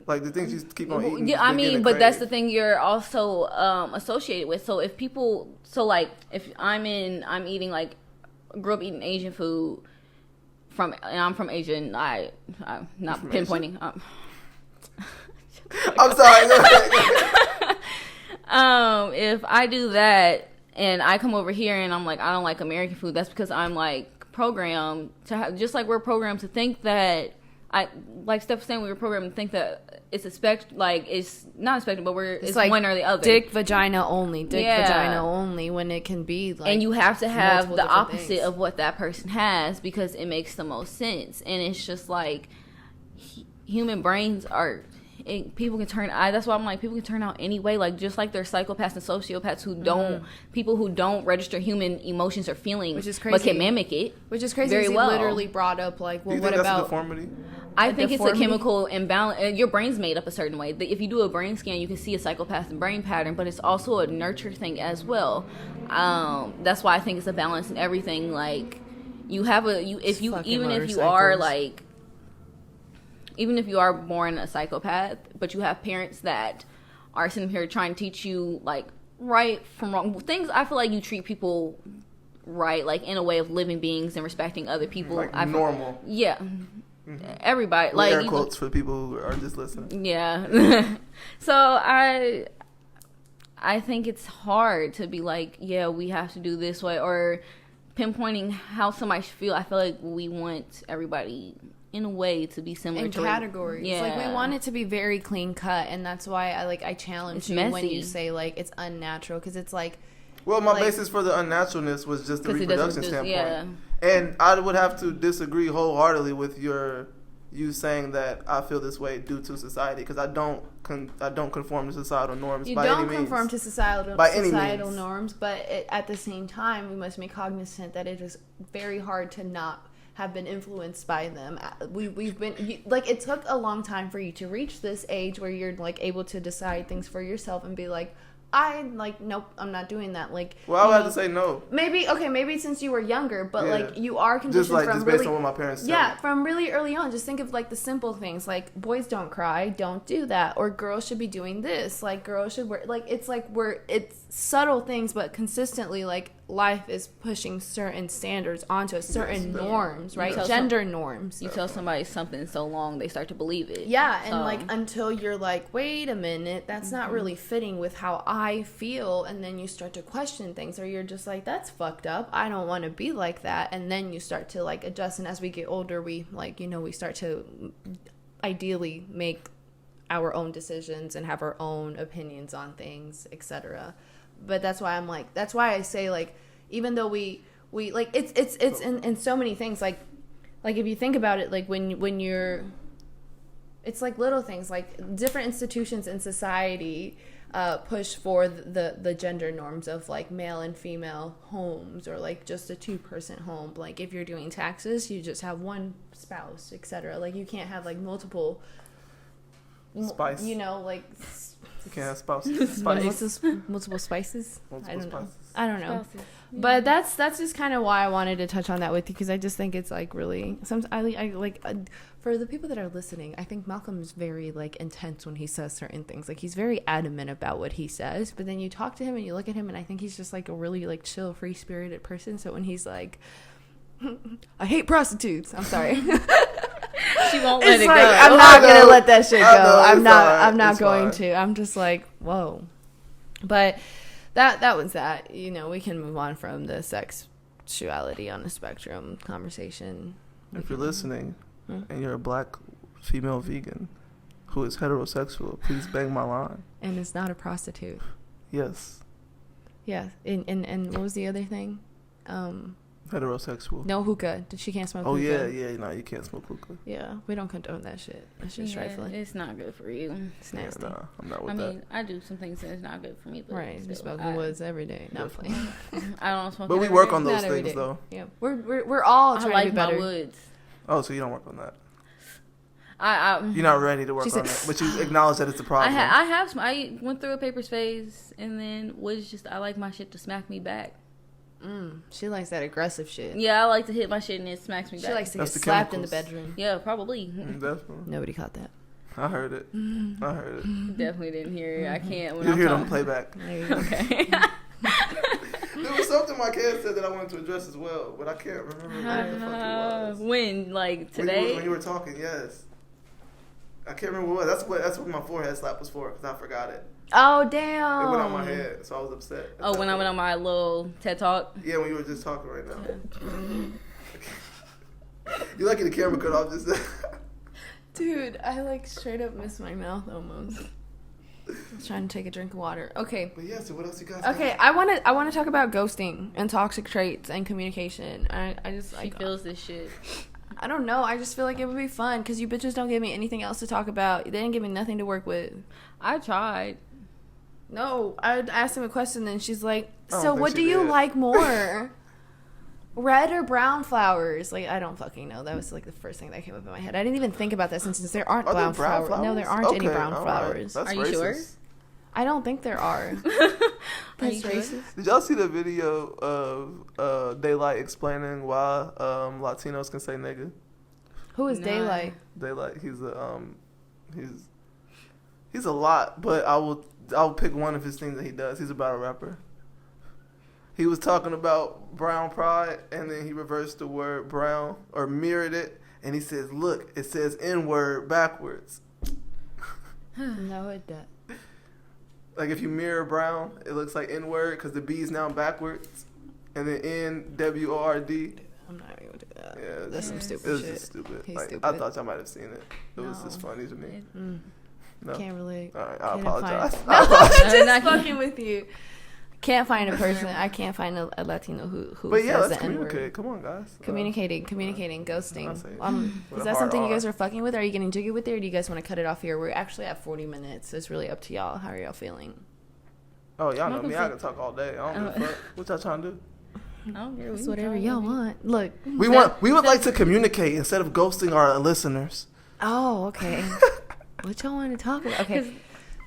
[SPEAKER 3] Like the things you keep on eating.
[SPEAKER 1] Yeah, I mean, but that's the thing you're also associated with. So if I'm eating like, grew up eating Asian food and I'm from Asia, and I'm not pinpointing.
[SPEAKER 3] I'm sorry.
[SPEAKER 1] If I do that and I come over here and I'm like, I don't like American food, that's because I'm like programmed to have, just like we're programmed to think that. Like Steph was saying, we were programmed to think that it's it's not expected, but it's like one or the other.
[SPEAKER 2] Dick, vagina only. Vagina only, when it can be like.
[SPEAKER 1] And you have to have the opposite of what that person has, because it makes the most sense. And it's just like human brains are. People can turn. That's why I'm like, people can turn out anyway. Like just like there's psychopaths and sociopaths who don't, people who don't register human emotions or feelings,
[SPEAKER 2] which is crazy,
[SPEAKER 1] but can mimic it.
[SPEAKER 2] Which is crazy.
[SPEAKER 1] Very well.
[SPEAKER 2] Literally brought up like, well, what about
[SPEAKER 3] deformity?
[SPEAKER 1] I think it's a chemical imbalance. Your brain's made up a certain way. If you do a brain scan, you can see a psychopathic brain pattern, but it's also a nurture thing as well. That's why I think it's a balance in everything. Like you have even if you are born a psychopath, but you have parents that are sitting here trying to teach you like right from wrong things. I feel like you treat people right, like in a way of living beings and respecting other people.
[SPEAKER 3] Like normal.
[SPEAKER 1] Yeah. Mm-hmm. Everybody, like
[SPEAKER 3] air quotes for the people who are just listening.
[SPEAKER 1] Yeah. So I think it's hard to be like, yeah, we have to do this way, or pinpointing how somebody should feel. I feel like we want everybody in a way to be similar
[SPEAKER 2] in
[SPEAKER 1] to
[SPEAKER 2] categories.
[SPEAKER 1] Yeah.
[SPEAKER 2] Like we want it to be very clean cut, and that's why I challenge
[SPEAKER 1] It's
[SPEAKER 2] you
[SPEAKER 1] messy.
[SPEAKER 2] when you say like it's unnatural, because it's like,
[SPEAKER 3] Well, my
[SPEAKER 2] like-
[SPEAKER 3] basis for the unnaturalness was just the
[SPEAKER 1] 'Cause it doesn't
[SPEAKER 3] reproduction
[SPEAKER 1] just-
[SPEAKER 3] standpoint.
[SPEAKER 1] yeah.
[SPEAKER 3] And I would have to disagree wholeheartedly with you saying that I feel this way due to society, because I don't conform to societal norms
[SPEAKER 2] you
[SPEAKER 3] by any
[SPEAKER 2] don't
[SPEAKER 3] means.
[SPEAKER 2] conform to societal
[SPEAKER 3] By any means.
[SPEAKER 2] norms, but at the same time, we must be cognizant that it is very hard to not have been influenced by them. We've been like, it took a long time for you to reach this age where you're like able to decide things for yourself and be like, nope, I'm not doing that. Like,
[SPEAKER 3] Well, I would have to say no.
[SPEAKER 2] Maybe since you were younger, but
[SPEAKER 3] Yeah.
[SPEAKER 2] like you are conditioned
[SPEAKER 3] Just based on what my parents tell me.
[SPEAKER 2] from really early on. Just think of like the simple things, like boys don't cry, don't do that, or girls should be doing this, like girls should wear, like it's subtle things, but consistently like life is pushing certain standards onto us, certain norms, right?
[SPEAKER 1] tell
[SPEAKER 2] Gender norms.
[SPEAKER 1] You tell somebody something so long, they start to believe it.
[SPEAKER 2] Yeah, and
[SPEAKER 1] So-
[SPEAKER 2] like until you're like, wait a minute, that's not really fitting with how I feel, and then you start to question things, or you're just like, that's fucked up, I don't want to be like that, and then you start to like adjust, and as we get older, we like, we start to ideally make our own decisions and have our own opinions on things, etc. But that's why I say, like, even though we like, it's in so many things, like if you think about it, like when you're, it's like little things, like different institutions in society push for the gender norms of like male and female homes, or like just a 2-person home. Like if you're doing taxes, you just have one spouse, etc. Like you can't have like multiple
[SPEAKER 3] Spice.
[SPEAKER 2] like
[SPEAKER 3] You can't have spouses.
[SPEAKER 2] multiple spices.
[SPEAKER 3] Multiple spices.
[SPEAKER 2] I don't know.
[SPEAKER 1] Spouses.
[SPEAKER 2] But that's just kind of why I wanted to touch on that with you, because I just think it's like really, I like for the people that are listening, I think Malcolm is very like intense when he says certain things. Like he's very adamant about what he says, but then you talk to him and you look at him, and I think he's just like a really like chill, free spirited person. So when he's like, I hate prostitutes, I'm sorry.
[SPEAKER 1] She won't
[SPEAKER 2] It's
[SPEAKER 1] let it
[SPEAKER 2] like,
[SPEAKER 1] go.
[SPEAKER 2] I'm not gonna let that shit go.
[SPEAKER 3] I know,
[SPEAKER 2] I'm
[SPEAKER 3] it's
[SPEAKER 2] not.
[SPEAKER 3] alright,
[SPEAKER 2] I'm not
[SPEAKER 3] it's
[SPEAKER 2] going
[SPEAKER 3] fine.
[SPEAKER 2] to. I'm just like, whoa. But that was that. We can move on from the sexuality on the spectrum conversation.
[SPEAKER 3] If you're listening and you're a black female vegan who is heterosexual, please bang my line.
[SPEAKER 2] And it's not a prostitute.
[SPEAKER 3] Yes,
[SPEAKER 2] Yeah. And what was the other thing?
[SPEAKER 3] heterosexual.
[SPEAKER 2] No hookah. She can't smoke
[SPEAKER 3] Oh
[SPEAKER 2] hookah.
[SPEAKER 3] yeah. No, you can't smoke hookah.
[SPEAKER 2] Yeah, we don't condone that shit. That's just trifling.
[SPEAKER 1] It's not good for you.
[SPEAKER 2] It's nasty.
[SPEAKER 3] Yeah, nah, I'm not with
[SPEAKER 1] I
[SPEAKER 3] that.
[SPEAKER 1] mean, I do some things that's not good for me, but
[SPEAKER 2] Right, you
[SPEAKER 1] still,
[SPEAKER 2] smoke in the woods every day. Not playing.
[SPEAKER 1] I don't smoke.
[SPEAKER 3] But we
[SPEAKER 1] every
[SPEAKER 3] work
[SPEAKER 1] day.
[SPEAKER 3] on those
[SPEAKER 2] Not every
[SPEAKER 3] things
[SPEAKER 2] day.
[SPEAKER 3] though.
[SPEAKER 2] Yeah, we're all
[SPEAKER 1] I
[SPEAKER 2] trying
[SPEAKER 1] like
[SPEAKER 2] to be
[SPEAKER 1] my
[SPEAKER 2] better.
[SPEAKER 1] woods.
[SPEAKER 3] Oh, so you don't work on that.
[SPEAKER 1] I
[SPEAKER 3] You're not ready to work
[SPEAKER 2] She
[SPEAKER 3] on
[SPEAKER 2] said-
[SPEAKER 3] it, but you acknowledge that it's a problem.
[SPEAKER 1] I went through a papers phase, and then was just I like my shit to smack me back.
[SPEAKER 2] She likes that aggressive shit.
[SPEAKER 1] Yeah, I like to hit my shit and it smacks me back.
[SPEAKER 2] She likes to
[SPEAKER 3] That's
[SPEAKER 2] get
[SPEAKER 3] the
[SPEAKER 2] slapped in the
[SPEAKER 3] chemicals.
[SPEAKER 2] bedroom.
[SPEAKER 1] Yeah, probably.
[SPEAKER 3] Definitely.
[SPEAKER 2] Nobody caught that.
[SPEAKER 3] I heard it. I heard it.
[SPEAKER 1] Definitely didn't hear it. I can't. When
[SPEAKER 3] You
[SPEAKER 1] I'm
[SPEAKER 3] hear it on
[SPEAKER 1] talking.
[SPEAKER 3] playback.
[SPEAKER 2] There you go.
[SPEAKER 1] Okay.
[SPEAKER 3] There was something my kid said that I wanted to address as well, but I can't remember what the fuck it was.
[SPEAKER 1] When, like today?
[SPEAKER 3] When you were talking, yes. I can't remember what it was. That's what my forehead slap was for, because I forgot it.
[SPEAKER 2] Oh
[SPEAKER 3] It
[SPEAKER 2] damn!
[SPEAKER 3] went on my head, so I was upset.
[SPEAKER 1] Oh, when I went on my little TED talk.
[SPEAKER 3] Yeah, when you were just talking right now. You lucky the camera cut off just
[SPEAKER 2] Dude, I like straight up missed my mouth almost. I was trying to take a drink of water. Okay.
[SPEAKER 3] But yeah, so what else you guys
[SPEAKER 2] Okay, I want to talk about ghosting and toxic traits and communication. I just
[SPEAKER 1] She
[SPEAKER 2] like
[SPEAKER 1] feels this shit.
[SPEAKER 2] I don't know. I just feel like it would be fun because you bitches don't give me anything else to talk about. They didn't give me nothing to work with.
[SPEAKER 1] I tried.
[SPEAKER 2] No, I asked him a question and she's like,
[SPEAKER 3] I don't
[SPEAKER 2] "So
[SPEAKER 3] think
[SPEAKER 2] what
[SPEAKER 3] she
[SPEAKER 2] do you
[SPEAKER 3] did."
[SPEAKER 2] like more, red or brown flowers?" Like I don't fucking know. That was like the first thing that came up in my head. I didn't even think about that since there aren't
[SPEAKER 3] Are there
[SPEAKER 2] brown flowers. No, there aren't any
[SPEAKER 3] Okay,
[SPEAKER 2] brown
[SPEAKER 3] all right.
[SPEAKER 2] flowers.
[SPEAKER 3] That's
[SPEAKER 1] Are you
[SPEAKER 3] racist.
[SPEAKER 1] sure?
[SPEAKER 2] I don't think there are.
[SPEAKER 1] Are
[SPEAKER 2] That's
[SPEAKER 1] you sure?
[SPEAKER 2] racist.
[SPEAKER 3] Did y'all see the video of Daylight explaining why Latinos can say nigga?
[SPEAKER 2] Who is
[SPEAKER 1] Nah.
[SPEAKER 2] Daylight?
[SPEAKER 3] Daylight, he's a lot, but I'll pick one of his things that he does. He's a battle rapper. He was talking about brown pride, and then he reversed the word brown or mirrored it, and he says, "Look, it says N-word backwards."
[SPEAKER 2] No, it does.
[SPEAKER 3] Like if you mirror brown, it looks like N-word because the B is now backwards. and then NWORD.
[SPEAKER 2] I'm not even gonna do that.
[SPEAKER 3] Yeah,
[SPEAKER 2] That's some stupid
[SPEAKER 3] it was
[SPEAKER 2] shit.
[SPEAKER 3] just stupid.
[SPEAKER 2] He's
[SPEAKER 3] Like,
[SPEAKER 2] stupid.
[SPEAKER 3] I thought y'all might have seen it. It was
[SPEAKER 2] No.
[SPEAKER 3] just funny to me. No.
[SPEAKER 2] Can't relate.
[SPEAKER 3] All right, I
[SPEAKER 2] Can't
[SPEAKER 3] apologize.
[SPEAKER 2] find-
[SPEAKER 3] I apologize.
[SPEAKER 2] Just
[SPEAKER 1] Not-
[SPEAKER 2] fucking with you. Can't find a person. I can't find a Latino who
[SPEAKER 3] But yeah,
[SPEAKER 2] says
[SPEAKER 3] let's
[SPEAKER 2] the N-word.
[SPEAKER 3] communicate. Come on, guys.
[SPEAKER 2] Communicating,
[SPEAKER 3] I'll
[SPEAKER 2] ghosting.
[SPEAKER 3] say it. With
[SPEAKER 2] Is
[SPEAKER 3] a
[SPEAKER 2] that
[SPEAKER 3] hard
[SPEAKER 2] something you
[SPEAKER 3] R.
[SPEAKER 2] guys are fucking with? Are you getting jiggy with it, or do you guys want to cut it off here? We're actually at 40 minutes. It's really up to y'all. How are y'all feeling?
[SPEAKER 3] Oh, y'all know
[SPEAKER 1] Not
[SPEAKER 3] me.
[SPEAKER 1] gonna
[SPEAKER 3] I can talk all day. I don't give a fuck. What y'all trying to do?
[SPEAKER 1] I don't care.
[SPEAKER 2] It's whatever y'all want. Look.
[SPEAKER 3] We would like to communicate instead of ghosting our listeners.
[SPEAKER 2] Oh, okay. What y'all want to talk about? Okay.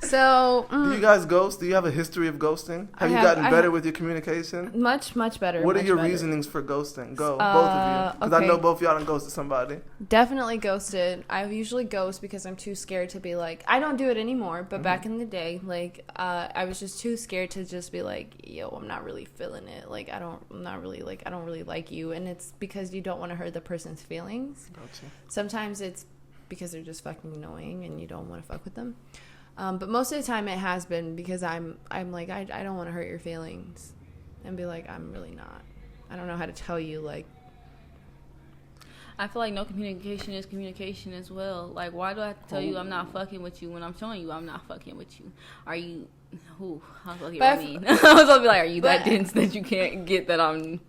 [SPEAKER 2] So,
[SPEAKER 3] Do you guys ghost? Do you have a history of ghosting? Have you gotten better with your communication?
[SPEAKER 2] much better.
[SPEAKER 3] What are
[SPEAKER 2] much
[SPEAKER 3] your
[SPEAKER 2] better.
[SPEAKER 3] reasonings for ghosting? Go, both of you. Because I
[SPEAKER 2] okay.
[SPEAKER 3] know both of y'all done ghosted somebody.
[SPEAKER 2] Definitely ghosted. I usually ghost because I'm too scared to be like, I don't do it anymore, but back in the day, like, I was just too scared to just be like, yo, I'm not really feeling it. Like, I don't really like you. And it's because you don't want to hurt the person's feelings.
[SPEAKER 3] Gotcha.
[SPEAKER 2] Sometimes it's because they're just fucking annoying and you don't want to fuck with them. But most of the time it has been because I'm like, I don't want to hurt your feelings and be like, I'm really not. I don't know how to tell you, like,
[SPEAKER 1] I feel like no communication is communication as well. Like, why do I have to tell you I'm not fucking with you when I'm showing you I'm not fucking with you? Are you... Ooh, I was going to mean. I was going to be like, are you that dense that you can't get that I'm...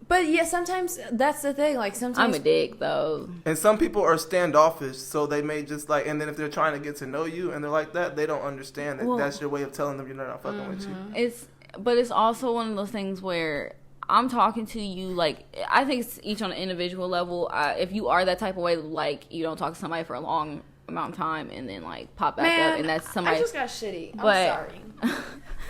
[SPEAKER 2] But yeah, sometimes that's the thing. Like, sometimes...
[SPEAKER 1] I'm a dick, though.
[SPEAKER 3] And some people are standoffish, so they may just like, and then if they're trying to get to know you and they're like that, they don't understand that that's your way of telling them you're not fucking with you.
[SPEAKER 1] But it's also one of those things where I'm talking to you, like, I think it's each on an individual level. If you are that type of way, like, you don't talk to somebody for a long amount of time and then, like, pop back up, and that's somebody...
[SPEAKER 2] I just got shitty.
[SPEAKER 1] But-
[SPEAKER 2] I'm sorry.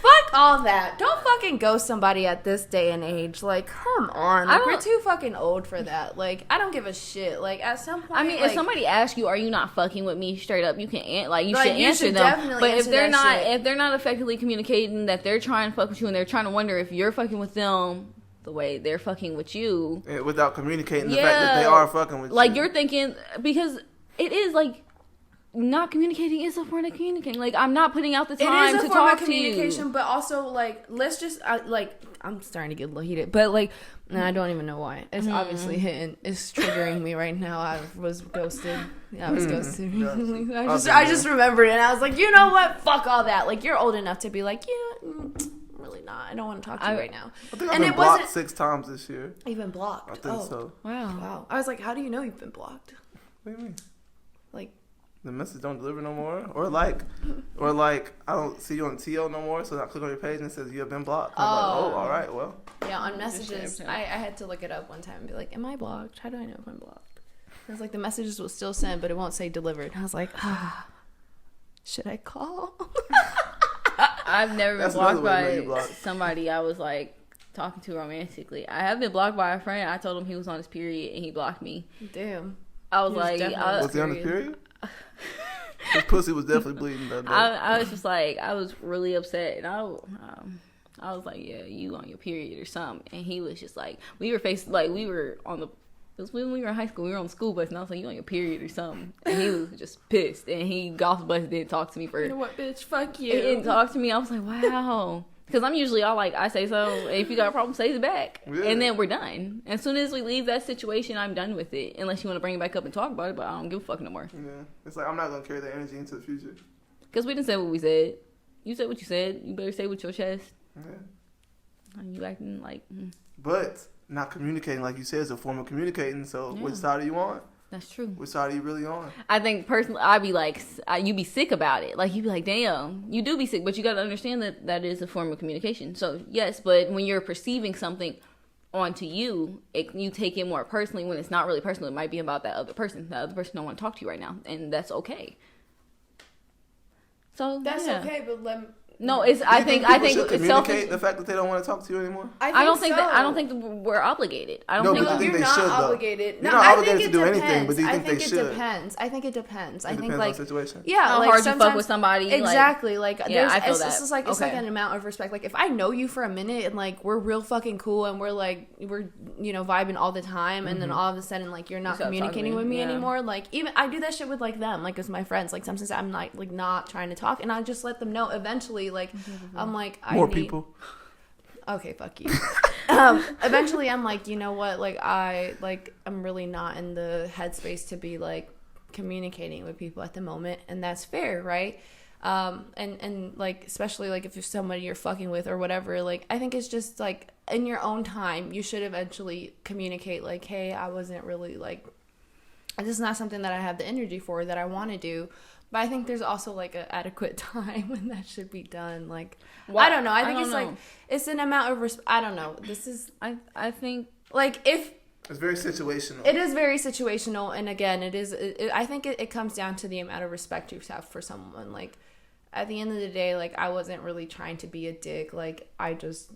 [SPEAKER 2] Fuck all that. Don't fucking ghost somebody at this day and age. Like, come on. Like, we're too fucking old for that. Like, I don't give a shit. Like, at some point...
[SPEAKER 1] I mean,
[SPEAKER 2] like,
[SPEAKER 1] if somebody asks you, "Are you not fucking with me?" straight up, you can you
[SPEAKER 2] Like,
[SPEAKER 1] should
[SPEAKER 2] you
[SPEAKER 1] answer
[SPEAKER 2] should
[SPEAKER 1] them.
[SPEAKER 2] definitely
[SPEAKER 1] But if
[SPEAKER 2] answer
[SPEAKER 1] they're
[SPEAKER 2] that
[SPEAKER 1] not,
[SPEAKER 2] shit.
[SPEAKER 1] if they're not effectively communicating that they're trying to fuck with you and they're trying to wonder if you're fucking with them the way they're fucking with you,
[SPEAKER 3] And without communicating the fact that they are fucking with you.
[SPEAKER 1] like, you're thinking, because it is like, not communicating is a form of communicating. Like, I'm not putting out the time to talk to you.
[SPEAKER 2] But also, like, let's just, like, I'm starting to get a little heated. But, like, I don't even know why. It's obviously hitting. It's triggering me right now. I was ghosted. Yeah, I was ghosted recently.
[SPEAKER 3] Yes.
[SPEAKER 2] I just remembered it. And I was like, you know what? Fuck all that. Like, you're old enough to be like, yeah, really not. I don't want to talk to you right now.
[SPEAKER 3] I think I've been blocked 6 times this year.
[SPEAKER 2] Even blocked.
[SPEAKER 3] I think so.
[SPEAKER 2] Wow. I was like, how do you know you've been blocked?
[SPEAKER 3] What do you mean?
[SPEAKER 2] Like,
[SPEAKER 3] The message don't deliver no more? Or like, I don't see you on TO no more, so I click on your page and it says you have been blocked. I'm like, oh, all right, well.
[SPEAKER 2] yeah, on messages, I had to look it up one time and be like, am I blocked? How do I know if I'm blocked? It was like the messages will still send, but it won't say delivered. And I was like, should I call?
[SPEAKER 1] I've never been
[SPEAKER 3] That's
[SPEAKER 1] blocked
[SPEAKER 3] another way to know you
[SPEAKER 1] by
[SPEAKER 3] blocked.
[SPEAKER 1] somebody I was like talking to romantically. I have been blocked by a friend. I told him he was on his period and he blocked me.
[SPEAKER 2] Damn.
[SPEAKER 1] I was
[SPEAKER 2] He was
[SPEAKER 1] like,
[SPEAKER 2] definitely
[SPEAKER 3] Was he on the period? His pussy was definitely bleeding that day.
[SPEAKER 1] I was just like, I was really upset, and I was like, yeah, you on your period or something. And he was just like, we were on the, it was when we were in high school, we were on the school bus, and I was like, you on your period or something. And he was just pissed, and he got off the bus and didn't talk to me for,
[SPEAKER 2] You know what, bitch? Fuck you.
[SPEAKER 1] he didn't talk to me. I was like, wow. Because I'm usually all like, I say so, if you got a problem, say it back.
[SPEAKER 3] Yeah.
[SPEAKER 1] And then we're done. As soon as we leave that situation, I'm done with it. Unless you want to bring it back up and talk about it, but I don't give a fuck no more.
[SPEAKER 3] Yeah. It's like, I'm not going to carry that energy into the future.
[SPEAKER 1] Because we didn't say what we said. You said what you said. You better say with your chest.
[SPEAKER 3] Yeah.
[SPEAKER 1] You acting like...
[SPEAKER 3] But not communicating, like you said, is a form of communicating. So which side are you on?
[SPEAKER 1] That's true.
[SPEAKER 3] Which side are you really on?
[SPEAKER 1] I think personally, I'd be like, you be sick about it. Like, you be like, damn, you do be sick, but you got to understand that that is a form of communication. So, yes, but when you're perceiving something onto you, you take it more personally when it's not really personal. It might be about that other person. That other person don't want to talk to you right now, and that's okay. So,
[SPEAKER 2] That's
[SPEAKER 1] yeah.
[SPEAKER 2] okay, but
[SPEAKER 1] No, it's. I think
[SPEAKER 3] people
[SPEAKER 1] it's
[SPEAKER 3] should
[SPEAKER 1] selfish.
[SPEAKER 3] communicate the fact that they don't want to talk to you anymore.
[SPEAKER 1] I don't think that we're obligated. I don't
[SPEAKER 3] No,
[SPEAKER 1] think.
[SPEAKER 3] but I think
[SPEAKER 2] you're
[SPEAKER 3] they
[SPEAKER 2] not
[SPEAKER 3] should, though.
[SPEAKER 2] obligated.
[SPEAKER 3] You're
[SPEAKER 2] No,
[SPEAKER 3] not
[SPEAKER 2] I
[SPEAKER 3] obligated
[SPEAKER 2] think
[SPEAKER 3] to do
[SPEAKER 2] it
[SPEAKER 3] anything, but do you
[SPEAKER 2] depends.
[SPEAKER 3] think they should?
[SPEAKER 2] I think it depends. I
[SPEAKER 3] It
[SPEAKER 2] think
[SPEAKER 3] depends
[SPEAKER 2] like
[SPEAKER 3] on the situation.
[SPEAKER 2] yeah,
[SPEAKER 1] How
[SPEAKER 2] like
[SPEAKER 1] hard you
[SPEAKER 2] sometimes,
[SPEAKER 1] fuck with somebody.
[SPEAKER 2] Exactly. Like
[SPEAKER 1] Yeah, I feel
[SPEAKER 2] it's
[SPEAKER 1] that.
[SPEAKER 2] just like it's like
[SPEAKER 1] Okay.
[SPEAKER 2] an amount of respect. Like if I know you for a minute and like we're real fucking cool and we're vibing all the time, and then all of a sudden like you're not
[SPEAKER 1] stop
[SPEAKER 2] communicating
[SPEAKER 1] talking,
[SPEAKER 2] with me
[SPEAKER 1] yeah.
[SPEAKER 2] anymore. Like even I do that shit with like them, like with my friends. Like sometimes I'm like not trying to talk, and I just let them know. Eventually, like I'm like
[SPEAKER 3] More people.
[SPEAKER 2] Okay, fuck you. Eventually I'm like, you know what, like I'm really not in the headspace to be like communicating with people at the moment, and that's fair, right? And like, especially like if you're somebody you're fucking with or whatever, like I think it's just like in your own time you should eventually communicate like, hey, I wasn't really like, this is not something that I have the energy for, that I want to do. But I think there's also like an adequate time when that should be done. Like, I don't know. I think it's like, it's an amount of I don't know. This is,
[SPEAKER 1] I think
[SPEAKER 2] like, if
[SPEAKER 3] it's very situational.
[SPEAKER 2] It is very situational, and again, I think it comes down to the amount of respect you have for someone. Like, at the end of the day, like, I wasn't really trying to be a dick. Like, I just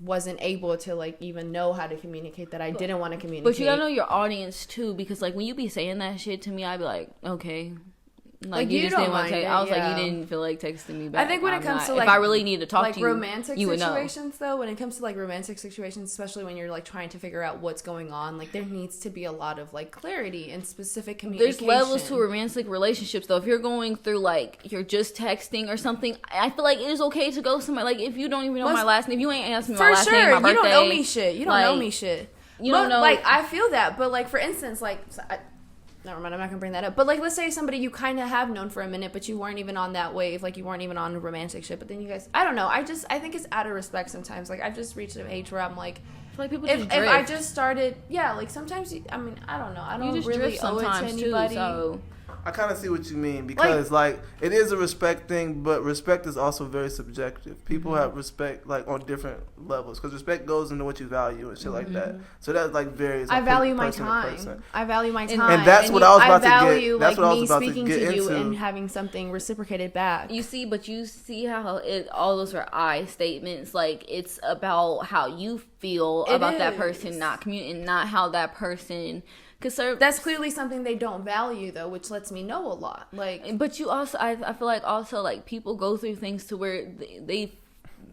[SPEAKER 2] wasn't able to like even know how to communicate that I didn't want to communicate.
[SPEAKER 1] But you gotta know your audience too, because like when you be saying that shit to me, I'd be like, okay. Like you just didn't want to text. I was like, you didn't feel like texting me back.
[SPEAKER 2] I think when it comes to like,
[SPEAKER 1] if I really need to talk
[SPEAKER 2] like
[SPEAKER 1] to you,
[SPEAKER 2] romantic
[SPEAKER 1] you would know.
[SPEAKER 2] situations, though, when it comes to like romantic situations, especially when you're like trying to figure out what's going on, like there needs to be a lot of like clarity and specific communication.
[SPEAKER 1] There's levels to romantic relationships, though. If you're going through like you're just texting or something, I feel like it is okay to go somewhere. Like if you don't even know my last name, if you ain't asked me my last name, my birthday,
[SPEAKER 2] you don't know me shit. You don't know me shit.
[SPEAKER 1] You don't know.
[SPEAKER 2] Like I feel that, but like for instance, like. Never mind, I'm not gonna bring that up. But like, let's say somebody you kind of have known for a minute, but you weren't even on that wave, like you weren't even on romantic shit. But then you guys, I don't know. I think it's out of respect sometimes. Like I've just reached an age where I'm like,
[SPEAKER 1] like people
[SPEAKER 2] if I just started, yeah, like sometimes. I mean, I don't know. I don't really owe it to anybody.
[SPEAKER 1] Too, so.
[SPEAKER 3] I kind of see what you mean, because like it is a respect thing, but respect is also very subjective. People have respect like on different levels, because respect goes into what you value and shit like that. So that like varies.
[SPEAKER 2] I value my time. I value my time,
[SPEAKER 3] and that's what I was about to get. That's what I was about to
[SPEAKER 2] speaking
[SPEAKER 3] get
[SPEAKER 2] to you
[SPEAKER 3] into.
[SPEAKER 2] and having something reciprocated back.
[SPEAKER 1] You see how all those are I statements. Like it's about how you feel about that person, not communicating, not how that person.
[SPEAKER 2] That's clearly something they don't value, though, which lets me know a lot. Like,
[SPEAKER 1] but you also, I feel like also like people go through things to where they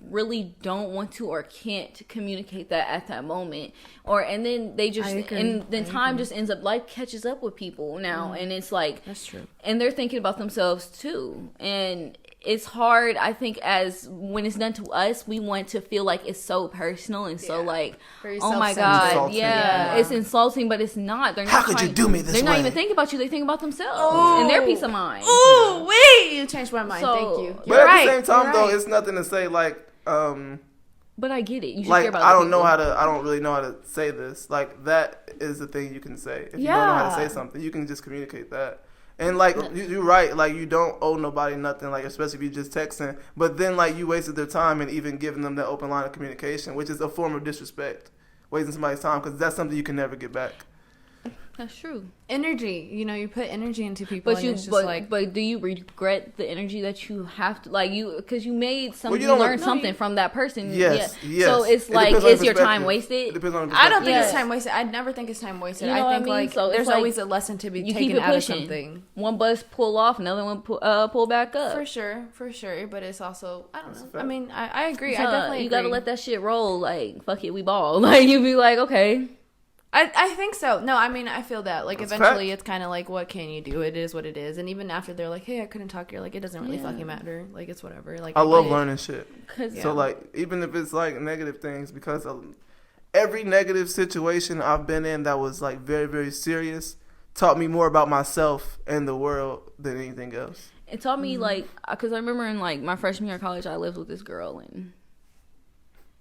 [SPEAKER 1] really don't want to or can't communicate that at that moment, and then they just and then time just ends up, life catches up with people now, and it's like
[SPEAKER 2] that's true, and
[SPEAKER 1] they're thinking about themselves too, and it's hard. I think as when it's done to us, we want to feel like it's so personal and so like, very oh my god, it's insulting, but it's not. They're not.
[SPEAKER 3] How could you do me this way?
[SPEAKER 1] They're not even thinking about you. They think about themselves and their peace of mind.
[SPEAKER 2] Oh wait, you changed my mind. Thank you.
[SPEAKER 3] But at the same time, though, it's nothing to say like.
[SPEAKER 1] But I get it. You should
[SPEAKER 3] like
[SPEAKER 1] care about
[SPEAKER 3] I don't really know how to say this. Like that is the thing you can say. If you don't know how to say something, you can just communicate that. And like you're right, like you don't owe nobody nothing, like especially if you just texting. But then like you wasted their time and even giving them that open line of communication, which is a form of disrespect, wasting somebody's time, because that's something you can never get back.
[SPEAKER 1] That's true.
[SPEAKER 2] Energy, you put energy into people,
[SPEAKER 1] but do you regret the energy that you have to, like, because you made something, you learned something from that person?
[SPEAKER 3] Yes.
[SPEAKER 1] So it's like, is your time wasted?
[SPEAKER 3] It depends on
[SPEAKER 2] I don't think it's time wasted. I never think it's time wasted. I think like so there's always a lesson to be taken out of something.
[SPEAKER 1] One bus pull off, another one pull back up.
[SPEAKER 2] For sure. But it's also, I don't know. I mean, I agree. I definitely agree.
[SPEAKER 1] You gotta let that shit roll. Like, fuck it, we ball. Like, you be like, okay.
[SPEAKER 2] I think so. No, I mean, I feel that. Like, that's eventually it's kind of like, what can you do? It is what it is. And even after they're like, hey, I couldn't talk, you're like, it doesn't really fucking matter. Like, it's whatever. Like,
[SPEAKER 3] I love learning shit. So, like, even if it's, like, negative things, because every negative situation I've been in that was, like, very, very serious taught me more about myself and the world than anything else.
[SPEAKER 1] It taught me, like, because I remember in, like, my freshman year of college, I lived with this girl, and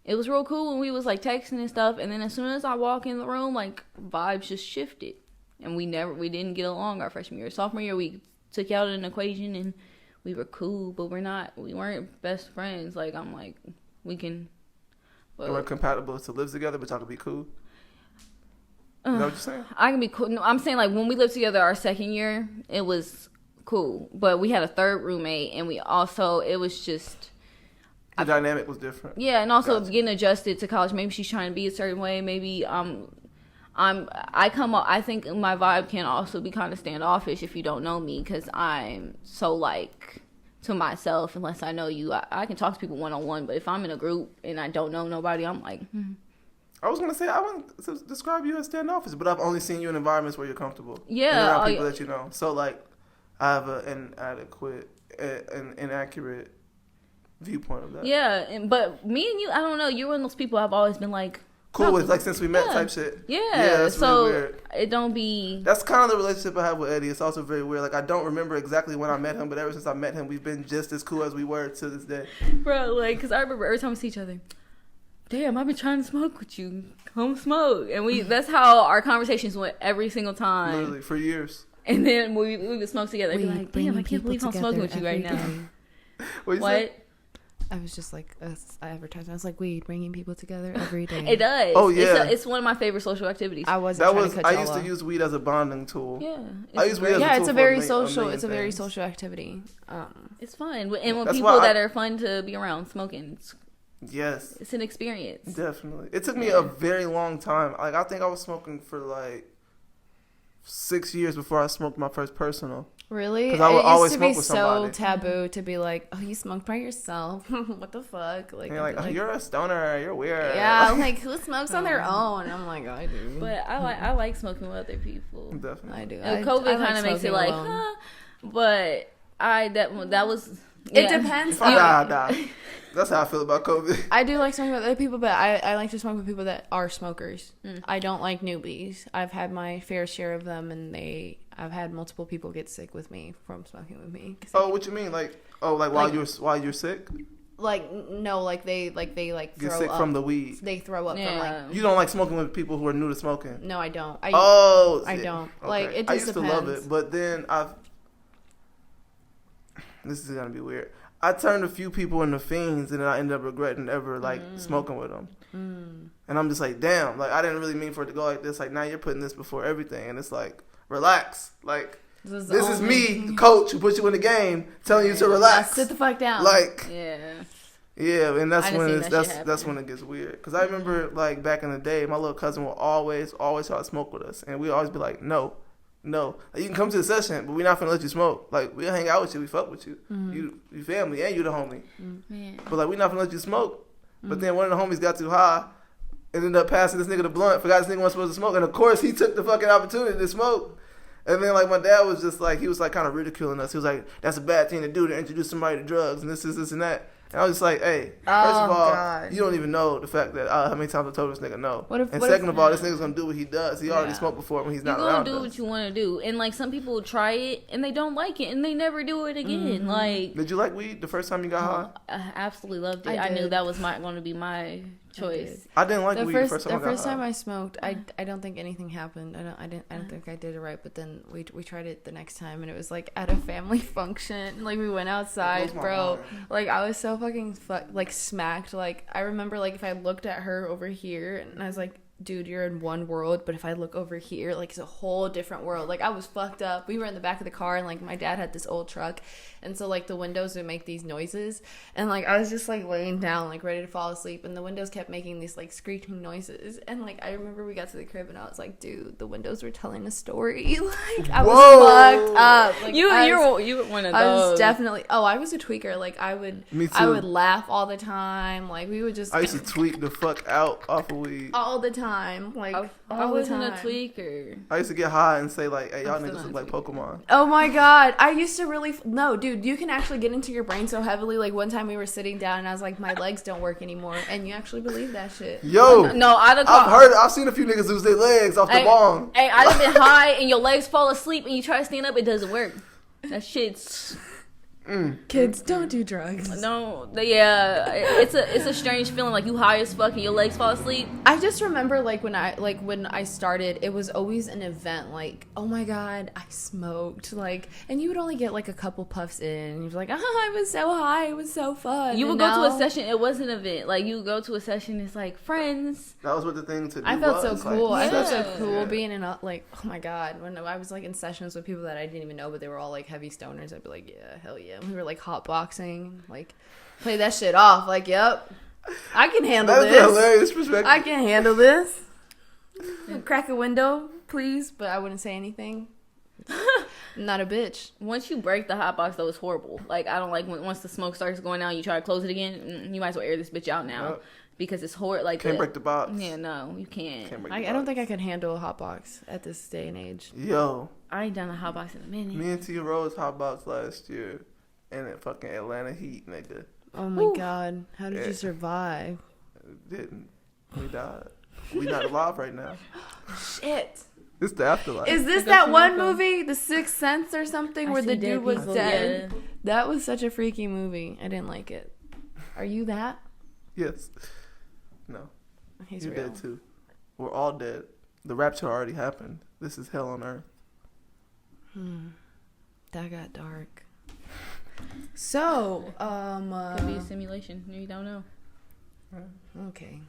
[SPEAKER 1] it was real cool when we was like texting and stuff, and then as soon as I walk in the room, like vibes just shifted, and we didn't get along our freshman year. Sophomore year, we took out an equation and we were cool, but we weren't best friends. Like I'm like, we can.
[SPEAKER 3] We weren't compatible to live together, but y'all could be cool. You know what you're saying? I
[SPEAKER 1] can be cool. No, I'm saying like when we lived together our second year, it was cool, but we had a third roommate, and it was just.
[SPEAKER 3] The dynamic was different.
[SPEAKER 1] Yeah, and also getting adjusted to college. Maybe she's trying to be a certain way. Maybe I think my vibe can also be kind of standoffish if you don't know me, because I'm so like to myself. Unless I know you, I can talk to people one-on-one. But if I'm in a group and I don't know nobody, I'm like.
[SPEAKER 3] I was gonna say I wouldn't describe you as standoffish, but I've only seen you in environments where you're comfortable.
[SPEAKER 1] Yeah,
[SPEAKER 3] and around people that you know. So like, I have an inaccurate viewpoint of that.
[SPEAKER 1] Yeah, but me and you, I don't know. You're one of those people I've always been like,
[SPEAKER 3] cool with, like, since we met type shit.
[SPEAKER 1] Yeah,
[SPEAKER 3] that's
[SPEAKER 1] so
[SPEAKER 3] really weird.
[SPEAKER 1] it don't be.
[SPEAKER 3] That's kind of the relationship I have with Eddie. It's also very weird. Like, I don't remember exactly when I met him, but ever since I met him, we've been just as cool as we were to this day.
[SPEAKER 1] Bro, like, because I remember every time we see each other, damn, I've been trying to smoke with you. Come smoke. And that's how our conversations went every single time.
[SPEAKER 3] Literally, for years.
[SPEAKER 1] And then we would smoke together. I'd be like, damn, I can't believe I'm smoking with you right now. What?
[SPEAKER 2] I was just like, I advertised. I was like, weed, bringing people together every day.
[SPEAKER 1] It does.
[SPEAKER 3] Oh, yeah.
[SPEAKER 1] It's one of my favorite social activities.
[SPEAKER 2] I
[SPEAKER 3] used to use weed as a bonding tool.
[SPEAKER 1] Yeah.
[SPEAKER 3] I use weed as a tool
[SPEAKER 2] it's a
[SPEAKER 3] for
[SPEAKER 2] very
[SPEAKER 3] a
[SPEAKER 2] social.
[SPEAKER 3] million
[SPEAKER 2] It's a very
[SPEAKER 3] things.
[SPEAKER 2] social activity.
[SPEAKER 1] It's fun. And when
[SPEAKER 3] That's
[SPEAKER 1] people
[SPEAKER 3] why
[SPEAKER 1] that are fun to be around smoking,
[SPEAKER 3] Yes.
[SPEAKER 1] it's an experience.
[SPEAKER 3] Definitely. It took me a very long time. Like, I think I was smoking for like 6 years before I smoked my first personal.
[SPEAKER 2] Really?
[SPEAKER 3] 'Cause I would always
[SPEAKER 2] it used to be
[SPEAKER 3] smoke with somebody.
[SPEAKER 2] so taboo to be like, oh, you smoked by yourself. What the fuck? Like,
[SPEAKER 3] And you're like, oh, you're a stoner. You're weird.
[SPEAKER 2] yeah, I'm like, who smokes on their own? I'm like, I do.
[SPEAKER 1] But I like smoking with other people.
[SPEAKER 3] Definitely.
[SPEAKER 2] I do.
[SPEAKER 1] And COVID kind of makes it like, huh? But that was.
[SPEAKER 2] It
[SPEAKER 1] Yeah.
[SPEAKER 2] depends.
[SPEAKER 3] If I die, I die. That's how I feel about COVID.
[SPEAKER 2] I do like smoking with other people, but I like to smoke with people that are smokers. I don't like newbies. I've had my fair share of them, and I've had multiple people get sick with me from smoking with me.
[SPEAKER 3] Oh, what you mean? While you're sick?
[SPEAKER 2] Like no, like they
[SPEAKER 3] Get
[SPEAKER 2] throw
[SPEAKER 3] sick
[SPEAKER 2] up
[SPEAKER 3] from the weed.
[SPEAKER 2] They throw up from like.
[SPEAKER 3] You don't like smoking with people who are new to smoking?
[SPEAKER 2] No, I don't. I don't.
[SPEAKER 3] Okay.
[SPEAKER 2] Like, it just
[SPEAKER 3] I used
[SPEAKER 2] depends.
[SPEAKER 3] to love it, but then this is gonna be weird. I turned a few people into fiends, and then I ended up regretting ever like smoking with them. And I'm just like, damn, like I didn't really mean for it to go like this. Like, now you're putting this before everything, and it's like, relax. Like, this is me, the coach, who put you in the game, telling you to relax.
[SPEAKER 2] Sit the fuck down.
[SPEAKER 3] Like,
[SPEAKER 1] yeah,
[SPEAKER 3] and that's when
[SPEAKER 1] that's
[SPEAKER 3] when it gets weird. Because I remember like back in the day, my little cousin would always try to smoke with us, and we'd always be like, no. Like, you can come to the session, but we're not gonna let you smoke. Like, we'll hang out with you, we fuck with you. You family, and you the homie. But like, we're not gonna let you smoke. But then one of the homies got too high, and ended up passing this nigga the blunt. Forgot this nigga wasn't supposed to smoke, and of course he took the fucking opportunity to smoke. And then like my dad was just like, he was like kind of ridiculing us. He was like, that's a bad thing to do, to introduce somebody to drugs and this and that. And I was just like, hey, first of all, you don't even know the fact that how many times I told this nigga no. And second of all, this nigga's gonna do what he does. He already smoked before when he's not around us.
[SPEAKER 1] You gonna do what you want to do. And like, some people try it and they don't like it and they never do it again. Like,
[SPEAKER 3] did you like weed the first time you got high?
[SPEAKER 1] I absolutely loved it. I knew that was going to be my choice.
[SPEAKER 3] I didn't like weed the first time I got high.
[SPEAKER 2] The first time I smoked, I don't think anything happened. I don't think I did it right. But then we tried it the next time, and it was like at a family function. Like, we went outside, bro. Like, I was so fucking smacked. Like, I remember, like, if I looked at her over here, and I was like, dude, you're in one world, but if I look over here, like, it's a whole different world. Like, I was fucked up. We were in the back of the car, and like, my dad had this old truck, and so like, the windows would make these noises, and like, I was just like laying down, like, ready to fall asleep, and the windows kept making these like screeching noises, and like, I remember we got to the crib, and I was like, dude, the windows were telling a story. Like, I was fucked up. Like,
[SPEAKER 1] you were one of those.
[SPEAKER 2] I was definitely. Oh, I was a tweaker. Like, I would.
[SPEAKER 3] Me too.
[SPEAKER 2] I would laugh all the time. Like, we would just.
[SPEAKER 3] I used to tweak the fuck out off of weed
[SPEAKER 2] all the time. Like,
[SPEAKER 1] I wasn't a tweaker.
[SPEAKER 3] I used to get high and say like, hey, y'all niggas look like Pokemon.
[SPEAKER 2] Oh my god, I used to really no, dude, you can actually get into your brain so heavily. Like, one time we were sitting down and I was like, my legs don't work anymore, and you actually believe that shit.
[SPEAKER 3] Yo,
[SPEAKER 1] no,
[SPEAKER 3] I've seen a few niggas lose their legs off the bong.
[SPEAKER 1] Hey, I've been high and your legs fall asleep and you try to stand up, it doesn't work. That shit's.
[SPEAKER 2] Kids, don't do drugs.
[SPEAKER 1] No, it's a strange feeling, like you high as fuck and your legs fall asleep.
[SPEAKER 2] I just remember when I started, it was always an event. Like, oh my god, I smoked. Like, and you would only get like a couple puffs in, and you'd be like, I was so high, it was so fun.
[SPEAKER 1] You would go to a session, it was an event. Like, you would go to a session, it's like friends.
[SPEAKER 3] That was what the thing to do.
[SPEAKER 2] I felt so cool.
[SPEAKER 3] Like,
[SPEAKER 2] I felt so cool being in like, oh my god, when I was like in sessions with people that I didn't even know, but they were all like heavy stoners, I'd be like, yeah, hell yeah. We were like hotboxing, like, play that shit off. Like, yep, I can handle this.
[SPEAKER 3] That's a hilarious perspective.
[SPEAKER 2] I can handle this. Crack a window, please, but I wouldn't say anything. I'm not a bitch.
[SPEAKER 1] Once you break the hot box, though, it's horrible. Like, I don't like once the smoke starts going out, you try to close it again. You might as well air this bitch out now. Yep. Because it's horrible. Like,
[SPEAKER 3] can't break the box.
[SPEAKER 1] Yeah, no, you can't.
[SPEAKER 2] I don't think I could handle a hot box at this day and age.
[SPEAKER 3] Yo,
[SPEAKER 1] I ain't done a hot box in a minute.
[SPEAKER 3] Me and T Rose hot box last year. And in fucking Atlanta heat, nigga.
[SPEAKER 2] Oh my god. How did you survive?
[SPEAKER 3] Didn't. We died. We not alive right now.
[SPEAKER 2] Shit.
[SPEAKER 3] It's the afterlife.
[SPEAKER 2] Is this that one movie, The Sixth Sense or something, where the dude was dead?
[SPEAKER 1] Yeah.
[SPEAKER 2] That was such a freaky movie. I didn't like it. Are you that?
[SPEAKER 3] Yes. No.
[SPEAKER 2] He's
[SPEAKER 3] You're
[SPEAKER 2] real.
[SPEAKER 3] dead too. We're all dead. The rapture already happened. This is hell on earth.
[SPEAKER 2] That got dark. So,
[SPEAKER 1] Could be a simulation. You don't know.
[SPEAKER 2] okay.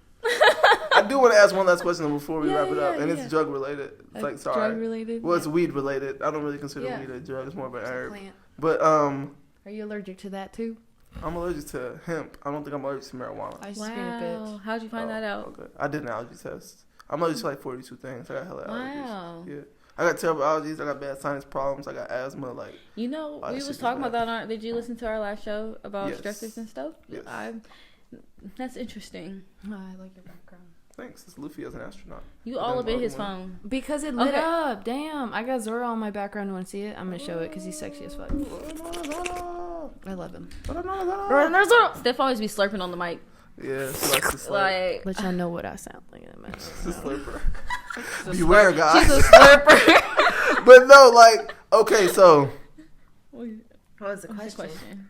[SPEAKER 3] I do want to ask one last question before we
[SPEAKER 2] Yeah,
[SPEAKER 3] wrap it up,
[SPEAKER 2] yeah,
[SPEAKER 3] and
[SPEAKER 2] yeah.
[SPEAKER 3] it's drug related. It's like sorry,
[SPEAKER 2] Drug related?
[SPEAKER 3] well, it's weed related. I don't really consider
[SPEAKER 2] Yeah.
[SPEAKER 3] weed a drug. It's more of an
[SPEAKER 2] It's a
[SPEAKER 3] herb.
[SPEAKER 2] plant.
[SPEAKER 3] But
[SPEAKER 2] Are you allergic to that too?
[SPEAKER 3] I'm allergic to hemp. I don't think I'm allergic to marijuana.
[SPEAKER 2] I just being a bitch.
[SPEAKER 1] How'd you find that out?
[SPEAKER 3] Okay. I did an allergy test. I'm allergic to like 42 things. I got hella
[SPEAKER 1] Wow.
[SPEAKER 3] allergies. Yeah. I got terrible allergies. I got bad sinus problems. I got asthma. Like,
[SPEAKER 1] You know,
[SPEAKER 3] Oh,
[SPEAKER 1] we
[SPEAKER 3] that
[SPEAKER 1] was
[SPEAKER 3] shit
[SPEAKER 1] talking
[SPEAKER 3] is
[SPEAKER 1] about that. Did you listen to our last show about
[SPEAKER 3] Yes.
[SPEAKER 1] stressors and stuff?
[SPEAKER 3] Yes.
[SPEAKER 1] That's interesting.
[SPEAKER 2] Oh, I like your background.
[SPEAKER 3] thanks. It's Luffy as an astronaut.
[SPEAKER 1] You all up in his
[SPEAKER 3] Okay.
[SPEAKER 1] phone.
[SPEAKER 2] Because it lit
[SPEAKER 1] Okay.
[SPEAKER 2] up. Damn. I got Zoro on my background. You want to see it? I'm going to show it because he's sexy as fuck. I love him.
[SPEAKER 1] Steph always be slurping on the mic.
[SPEAKER 3] Yeah, she likes to slurp.
[SPEAKER 1] Like,
[SPEAKER 2] Let y'all know what I sound like in a minute.
[SPEAKER 3] She's a slurper. Beware, guys.
[SPEAKER 1] she's a slurper.
[SPEAKER 3] But no, like, okay, so
[SPEAKER 2] What was the
[SPEAKER 1] Question.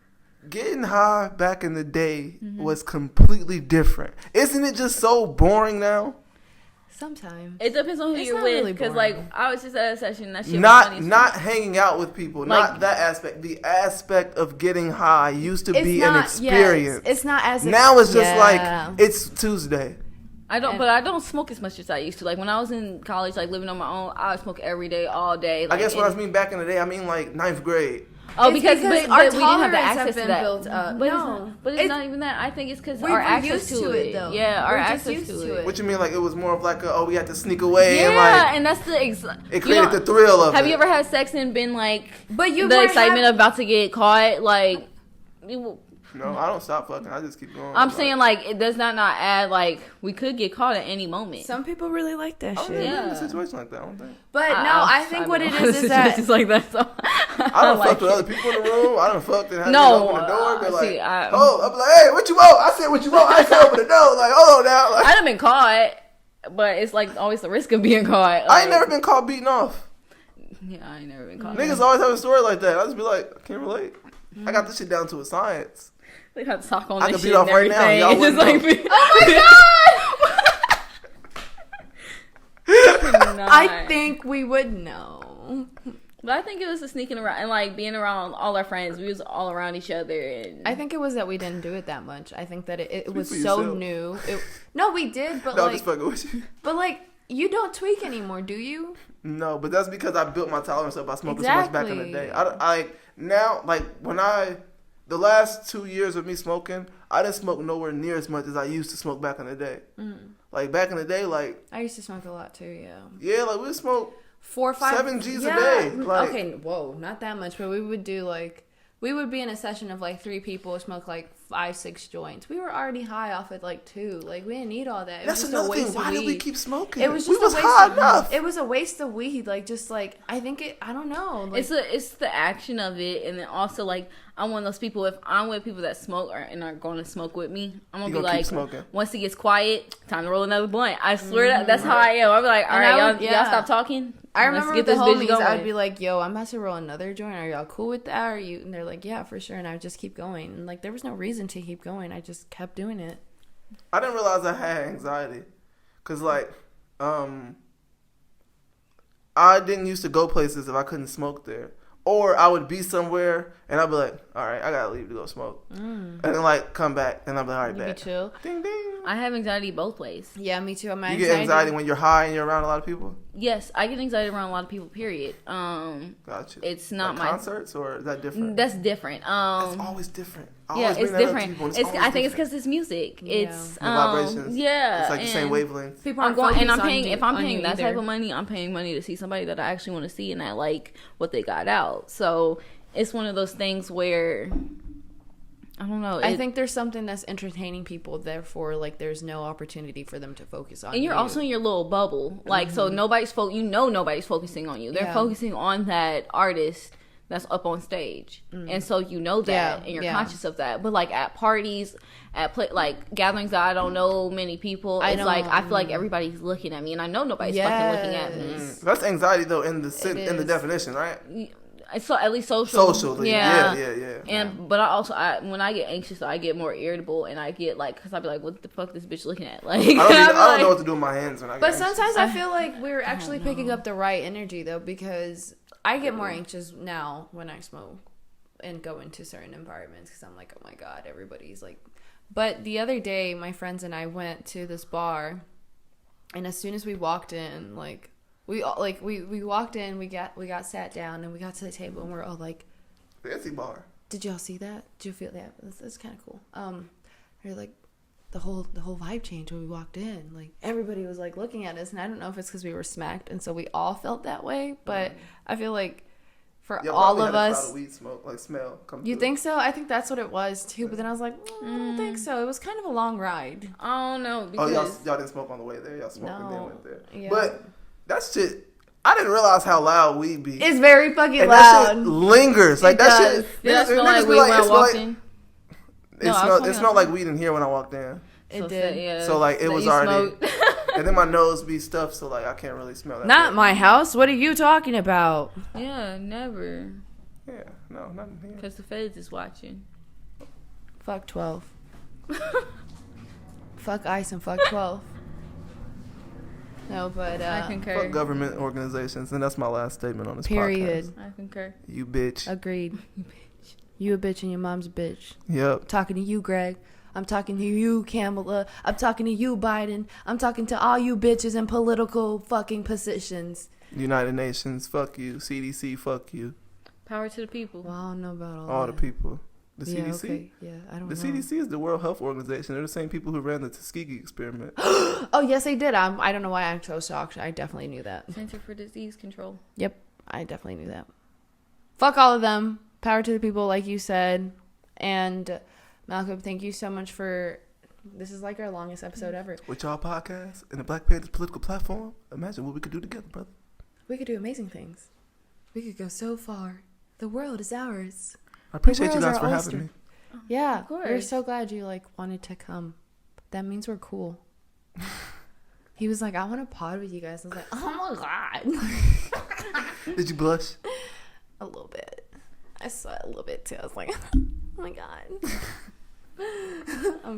[SPEAKER 3] getting high back in the day
[SPEAKER 1] Mm-hmm.
[SPEAKER 3] was completely different. Isn't it just so boring now?
[SPEAKER 2] Sometimes.
[SPEAKER 1] It depends on who
[SPEAKER 2] It's
[SPEAKER 1] you're
[SPEAKER 2] not
[SPEAKER 1] with.
[SPEAKER 2] really
[SPEAKER 1] Because,
[SPEAKER 2] boring.
[SPEAKER 1] like, I was just at a session. That shit was funny as
[SPEAKER 3] Not
[SPEAKER 1] fuck.
[SPEAKER 3] hanging out with people.
[SPEAKER 1] Like-
[SPEAKER 3] Not that aspect. The aspect of getting high used to
[SPEAKER 2] It's
[SPEAKER 3] be
[SPEAKER 2] not,
[SPEAKER 3] an experience.
[SPEAKER 2] Yes, it's not as
[SPEAKER 3] Now it's just
[SPEAKER 2] yeah.
[SPEAKER 3] like, it's Tuesday.
[SPEAKER 1] But I don't smoke as much as I used to. Like, when I was in college, like, living on my own, I would smoke every day, all day. Like,
[SPEAKER 3] I guess when I mean back in the day, I mean like 9th grade.
[SPEAKER 1] Oh,
[SPEAKER 2] It's
[SPEAKER 1] because
[SPEAKER 2] because
[SPEAKER 1] but
[SPEAKER 2] our
[SPEAKER 1] we didn't have the
[SPEAKER 2] tolerance
[SPEAKER 1] access
[SPEAKER 2] have
[SPEAKER 1] to
[SPEAKER 2] been
[SPEAKER 1] that.
[SPEAKER 2] built up.
[SPEAKER 1] But
[SPEAKER 2] No.
[SPEAKER 1] it's not even that. I think it's because
[SPEAKER 2] We
[SPEAKER 1] our
[SPEAKER 2] were
[SPEAKER 1] access
[SPEAKER 2] used
[SPEAKER 1] to
[SPEAKER 2] to
[SPEAKER 1] it.
[SPEAKER 2] it, though.
[SPEAKER 1] Yeah, our
[SPEAKER 2] We're just
[SPEAKER 1] access
[SPEAKER 2] used
[SPEAKER 1] to
[SPEAKER 2] to
[SPEAKER 1] it.
[SPEAKER 3] What you mean? Like it was more of like a, we had to sneak away
[SPEAKER 1] Yeah,
[SPEAKER 3] and like
[SPEAKER 1] and that's the
[SPEAKER 3] it created the thrill of it.
[SPEAKER 1] Have you ever had sex and been like,
[SPEAKER 2] But you
[SPEAKER 1] the
[SPEAKER 2] might
[SPEAKER 1] excitement
[SPEAKER 2] have-
[SPEAKER 1] of about to get caught? Like,
[SPEAKER 3] No, I don't stop fucking. I just keep going.
[SPEAKER 1] I'm saying, like, it does not add, like, we could get caught at any moment.
[SPEAKER 2] Some people really like that
[SPEAKER 3] I don't really
[SPEAKER 2] shit.
[SPEAKER 3] been in
[SPEAKER 1] Yeah.
[SPEAKER 3] a situation like that. I don't think.
[SPEAKER 2] But I think what it is that
[SPEAKER 1] it's like that. So
[SPEAKER 3] I don't fuck with other people in the room. I don't fuck and have
[SPEAKER 1] No,
[SPEAKER 3] to open the door. Be like,
[SPEAKER 1] see,
[SPEAKER 3] oh, I'm like, hey, what you want? I said, what you want? I said, open the door. Like, hold on now. Like,
[SPEAKER 1] I'd have been caught, but it's like always the risk of being caught.
[SPEAKER 3] I
[SPEAKER 1] Like,
[SPEAKER 3] ain't never been caught beating off.
[SPEAKER 1] Yeah, I ain't never been caught.
[SPEAKER 3] Niggas always have a story like that. I just be like, I can't relate. I got this shit down to a science.
[SPEAKER 1] They got to talk on
[SPEAKER 3] I
[SPEAKER 1] this
[SPEAKER 3] could
[SPEAKER 1] shit
[SPEAKER 3] beat
[SPEAKER 1] and
[SPEAKER 3] off right now,
[SPEAKER 1] everything.
[SPEAKER 3] y'all
[SPEAKER 1] It's just
[SPEAKER 3] wouldn't
[SPEAKER 1] like,
[SPEAKER 3] know.
[SPEAKER 1] oh my
[SPEAKER 2] I think we would know.
[SPEAKER 1] But I think it was the sneaking around and like being around all our friends. We was all around each other, and
[SPEAKER 2] I think it was that we didn't do it that much. I think that it was
[SPEAKER 3] for
[SPEAKER 2] so
[SPEAKER 3] yourself.
[SPEAKER 2] new. No, we did, but
[SPEAKER 3] No, I'm
[SPEAKER 2] like,
[SPEAKER 3] just fucking with you.
[SPEAKER 2] but like, you don't tweak anymore, do you?
[SPEAKER 3] No, but that's because I built my tolerance up by smoking so much back in the
[SPEAKER 2] Exactly.
[SPEAKER 3] day. I now, like, the last 2 years of me smoking, I didn't smoke nowhere near as much as I used to smoke back in the day. Like, back in the day, like,
[SPEAKER 2] I used to smoke a lot too. Yeah,
[SPEAKER 3] yeah, like, we would smoke
[SPEAKER 2] 4 or 5
[SPEAKER 3] 7 G's a day. Like,
[SPEAKER 2] Okay, whoa, not that much, but we would do like, we would be in a session of like 3 people, smoke like 5-6 joints. We were already high off at like 2. Like, we didn't need all that. It
[SPEAKER 3] that's
[SPEAKER 2] was just a
[SPEAKER 3] another
[SPEAKER 2] waste
[SPEAKER 3] thing.
[SPEAKER 2] of
[SPEAKER 3] Why did
[SPEAKER 2] weed.
[SPEAKER 3] we keep smoking?
[SPEAKER 2] It was
[SPEAKER 3] we
[SPEAKER 2] just
[SPEAKER 3] was
[SPEAKER 2] a waste
[SPEAKER 3] high
[SPEAKER 2] of,
[SPEAKER 3] enough.
[SPEAKER 2] It was a waste of weed. Like, just like, I think it. I don't know. Like,
[SPEAKER 1] it's the action of it, and then also like I'm one of those people. If I'm with people that smoke and are going to smoke with me, I'm gonna
[SPEAKER 3] You
[SPEAKER 1] be
[SPEAKER 3] gonna keep
[SPEAKER 1] like,
[SPEAKER 3] smoking.
[SPEAKER 1] once it gets quiet, time to roll another blunt. I swear that's how I am. I'll be like, all
[SPEAKER 2] And
[SPEAKER 1] right,
[SPEAKER 2] I
[SPEAKER 1] y'all,
[SPEAKER 2] would-
[SPEAKER 1] y'all
[SPEAKER 2] yeah.
[SPEAKER 1] stop talking.
[SPEAKER 2] I
[SPEAKER 1] Let's
[SPEAKER 2] remember
[SPEAKER 1] get
[SPEAKER 2] with the
[SPEAKER 1] this bitch
[SPEAKER 2] homies, I
[SPEAKER 1] going.
[SPEAKER 2] would be like, "Yo, I'm about to roll another joint. Are y'all cool with that? Are you?" And they're like, "Yeah, for sure." And I would just keep going. And like, there was no reason to keep going. I just kept doing it.
[SPEAKER 3] I didn't realize I had anxiety. Because, like, I didn't used to go places if I couldn't smoke there. Or I would be somewhere, and I'd be like, all right, I got to leave to go smoke. And then, like, come back, and I'd be like, all right,
[SPEAKER 2] You be
[SPEAKER 3] back.
[SPEAKER 2] chill.
[SPEAKER 3] Ding, ding.
[SPEAKER 1] I have anxiety both ways.
[SPEAKER 2] Yeah, me too. My
[SPEAKER 3] You get anxiety when you're high and you're around a lot of people?
[SPEAKER 1] Yes, I get anxiety around a lot of people. Period.
[SPEAKER 3] Gotcha.
[SPEAKER 1] It's not
[SPEAKER 3] like
[SPEAKER 1] my
[SPEAKER 3] concerts, or is that different?
[SPEAKER 1] That's different.
[SPEAKER 3] It's always different. I
[SPEAKER 1] Yeah,
[SPEAKER 3] always bring
[SPEAKER 1] it's
[SPEAKER 3] that up to
[SPEAKER 1] different.
[SPEAKER 3] people, and
[SPEAKER 1] It's
[SPEAKER 3] always
[SPEAKER 1] I think it's
[SPEAKER 3] different.
[SPEAKER 1] because it's music.
[SPEAKER 2] Yeah.
[SPEAKER 1] It's
[SPEAKER 3] The vibrations.
[SPEAKER 1] Yeah,
[SPEAKER 3] It's like the same
[SPEAKER 1] and
[SPEAKER 3] wavelength.
[SPEAKER 2] people
[SPEAKER 1] I'm
[SPEAKER 2] aren't
[SPEAKER 1] going and I'm
[SPEAKER 2] focused on
[SPEAKER 1] paying.
[SPEAKER 2] you-
[SPEAKER 1] If I'm
[SPEAKER 2] on
[SPEAKER 1] paying
[SPEAKER 2] you
[SPEAKER 1] that
[SPEAKER 2] either.
[SPEAKER 1] type of money, I'm paying money to see somebody that I actually want to see and I like what they got out. So it's one of those things where I don't know.
[SPEAKER 2] I think there's something that's entertaining people. Therefore, like, there's no opportunity for them to focus on.
[SPEAKER 1] and you're
[SPEAKER 2] you.
[SPEAKER 1] also in your little bubble, like so nobody's nobody's focusing on you. They're
[SPEAKER 2] Yeah.
[SPEAKER 1] focusing on that artist that's up on stage, and so you know that, and you're conscious of that. But like at parties, like gatherings that I don't know many people, it's like I feel like everybody's looking at me, and I know nobody's fucking looking at me.
[SPEAKER 3] That's anxiety though in the definition, right?
[SPEAKER 1] So at least socially,
[SPEAKER 3] yeah.
[SPEAKER 1] And but when I get anxious, I get more irritable, and I get like, because I be like, what the fuck this bitch looking at? Like,
[SPEAKER 3] I don't know what to do with my hands when I get
[SPEAKER 2] But
[SPEAKER 3] anxious.
[SPEAKER 2] sometimes I feel like we're actually picking up the right energy though, because I get more anxious now when I smoke and go into certain environments, because I'm like, oh my god, everybody's like. But the other day, my friends and I went to this bar, and as soon as we walked in, like. We walked in, we got sat down, and we got to the table, and we're all like,
[SPEAKER 3] fancy bar.
[SPEAKER 2] Did y'all see that? Did you feel that? That's kind of cool. They're like, the whole vibe changed when we walked in. Like, everybody was like looking at us, and I don't know if it's because we were smacked, and so we all felt that way. But I feel like for all of us,
[SPEAKER 3] a weed smoke, like smell.
[SPEAKER 2] You think so? I think that's what it was too. But then I was like, I don't think so. It was kind of a long ride.
[SPEAKER 1] I don't know. Because
[SPEAKER 3] y'all didn't smoke on the way there. Y'all smoked and then went there.
[SPEAKER 2] Yeah.
[SPEAKER 3] But that shit, I didn't realize how loud weed be.
[SPEAKER 2] It's very fucking
[SPEAKER 3] and
[SPEAKER 2] loud.
[SPEAKER 3] That shit lingers. Like, that shit.
[SPEAKER 1] Did it smell like weed when I walked in?
[SPEAKER 3] It smelled like weed in here when I walked in.
[SPEAKER 2] It did.
[SPEAKER 1] Yeah.
[SPEAKER 3] So, like, it was already. And then my nose be stuffed, so, like, I can't really smell that.
[SPEAKER 2] Not my house. What are you talking about?
[SPEAKER 1] Yeah, never.
[SPEAKER 3] Yeah, no, not in here.
[SPEAKER 1] Because the feds is watching.
[SPEAKER 2] Fuck 12. Fuck ICE and fuck 12. No, but
[SPEAKER 1] I concur.
[SPEAKER 3] Fuck government organizations, and that's my last statement on this
[SPEAKER 2] period.
[SPEAKER 3] podcast.
[SPEAKER 1] I concur.
[SPEAKER 3] You bitch.
[SPEAKER 2] Agreed. You bitch. You a bitch and your mom's a bitch.
[SPEAKER 3] Yep.
[SPEAKER 2] I'm talking to you, Greg. I'm talking to you, Kamala. I'm talking to you, Biden. I'm talking to all you bitches in political fucking positions.
[SPEAKER 3] United Nations, fuck you. CDC, fuck you.
[SPEAKER 1] Power to the people.
[SPEAKER 2] Well, I don't know about
[SPEAKER 3] all the people. The CDC?
[SPEAKER 2] Okay. Yeah, I don't know.
[SPEAKER 3] The CDC is the World Health Organization. They're the same people who ran the Tuskegee experiment.
[SPEAKER 2] Oh, yes, they did. I don't know why I'm so shocked. I definitely knew that.
[SPEAKER 1] Center for Disease Control.
[SPEAKER 2] Yep, I definitely knew that. Fuck all of them. Power to the people, like you said. And Malcolm, thank you so much for... This is like our longest episode ever.
[SPEAKER 3] With y'all podcast and the Black Panthers political platform, imagine what we could do together, brother.
[SPEAKER 2] We could do amazing things. We could go so far. The world is ours.
[SPEAKER 3] I appreciate you guys for having me.
[SPEAKER 2] Yeah,
[SPEAKER 1] of course.
[SPEAKER 2] We're so glad you wanted to come. That means we're cool. He was like, I want to pod with you guys. I was like, oh my god.
[SPEAKER 3] Did you blush?
[SPEAKER 2] A little bit. I sweat a little bit too. I was like, oh my god.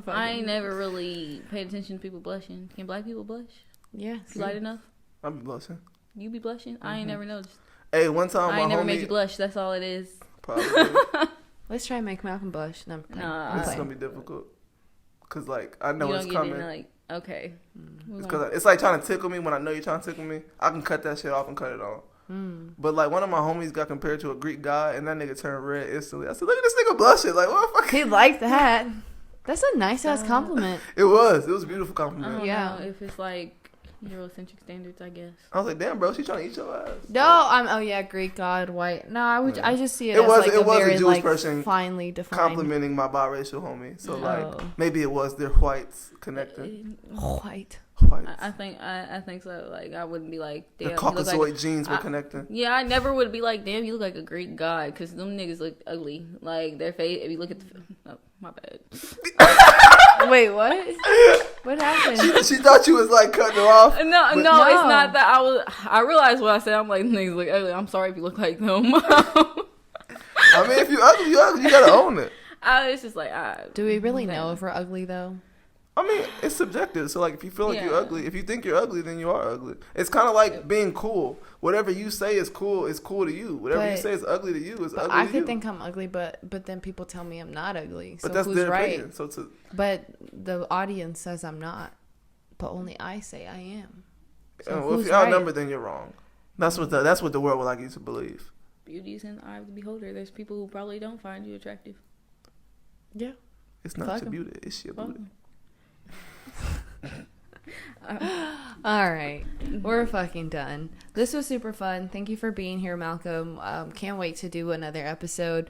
[SPEAKER 1] I ain't never really paid attention to people blushing. Can black people blush?
[SPEAKER 2] Yeah.
[SPEAKER 1] Light enough?
[SPEAKER 3] I be blushing.
[SPEAKER 1] You be blushing? I ain't never noticed.
[SPEAKER 3] Hey, one time
[SPEAKER 1] I ain't never made you blush. That's all it is.
[SPEAKER 3] Probably.
[SPEAKER 2] Let's try and make Malcolm blush. No,
[SPEAKER 3] this is gonna be difficult. Cause I know it's coming.
[SPEAKER 1] Okay.
[SPEAKER 3] It's cause it's like trying to tickle me when I know you're trying to tickle me. I can cut that shit off and cut it on. But one of my homies got compared to a Greek god, and that nigga turned red instantly. I said, "Look at this nigga blushing! Like, what the fuck?"
[SPEAKER 2] He liked that. That's a nice ass compliment.
[SPEAKER 3] It was a beautiful compliment.
[SPEAKER 1] I don't know if it's like Eurocentric standards, I guess.
[SPEAKER 3] I was like, damn, bro, she trying to eat your ass.
[SPEAKER 2] No, Greek god, white. No, I just see it as
[SPEAKER 3] was
[SPEAKER 2] very
[SPEAKER 3] a Jewish person
[SPEAKER 2] finely defined.
[SPEAKER 3] Complimenting my biracial homie. So maybe it was their whites connecting.
[SPEAKER 2] White.
[SPEAKER 1] I think so. Like, I wouldn't be like, damn,
[SPEAKER 3] the Caucasoid genes were connecting.
[SPEAKER 1] Yeah, I never would be like, damn, you look like a Greek god, because them niggas look ugly. Like, their face, if you look at the... Oh, my bad.
[SPEAKER 2] Wait, what? What happened?
[SPEAKER 3] She thought you was like cutting her off.
[SPEAKER 1] No, it's not that. I realized what I said. I'm like, niggas look ugly. I'm sorry if you look like them.
[SPEAKER 3] I mean, if you ugly, you ugly. You gotta own it.
[SPEAKER 1] It's just like,
[SPEAKER 2] do we really know if we're ugly though?
[SPEAKER 3] I mean, it's subjective. So, like, if you feel like you're ugly, if you think you're ugly, then you are ugly. It's kind of like being cool. Whatever you say is cool to you. Whatever you say is ugly to you is ugly to you.
[SPEAKER 2] I could think I'm ugly, but then people tell me I'm not ugly. So
[SPEAKER 3] but that's
[SPEAKER 2] who's
[SPEAKER 3] their
[SPEAKER 2] right?
[SPEAKER 3] opinion.
[SPEAKER 2] But the audience says I'm not. But only I say I am. So
[SPEAKER 3] well, if you're outnumbered, then you're wrong. That's what the world would like you to believe.
[SPEAKER 1] Beauty's in the eye of the beholder. There's people who probably don't find you attractive.
[SPEAKER 2] Yeah.
[SPEAKER 3] It's not your beauty. It's your beauty.
[SPEAKER 2] All right, we're fucking done. This was super fun. Thank you for being here, Malcolm. Can't wait to do another episode.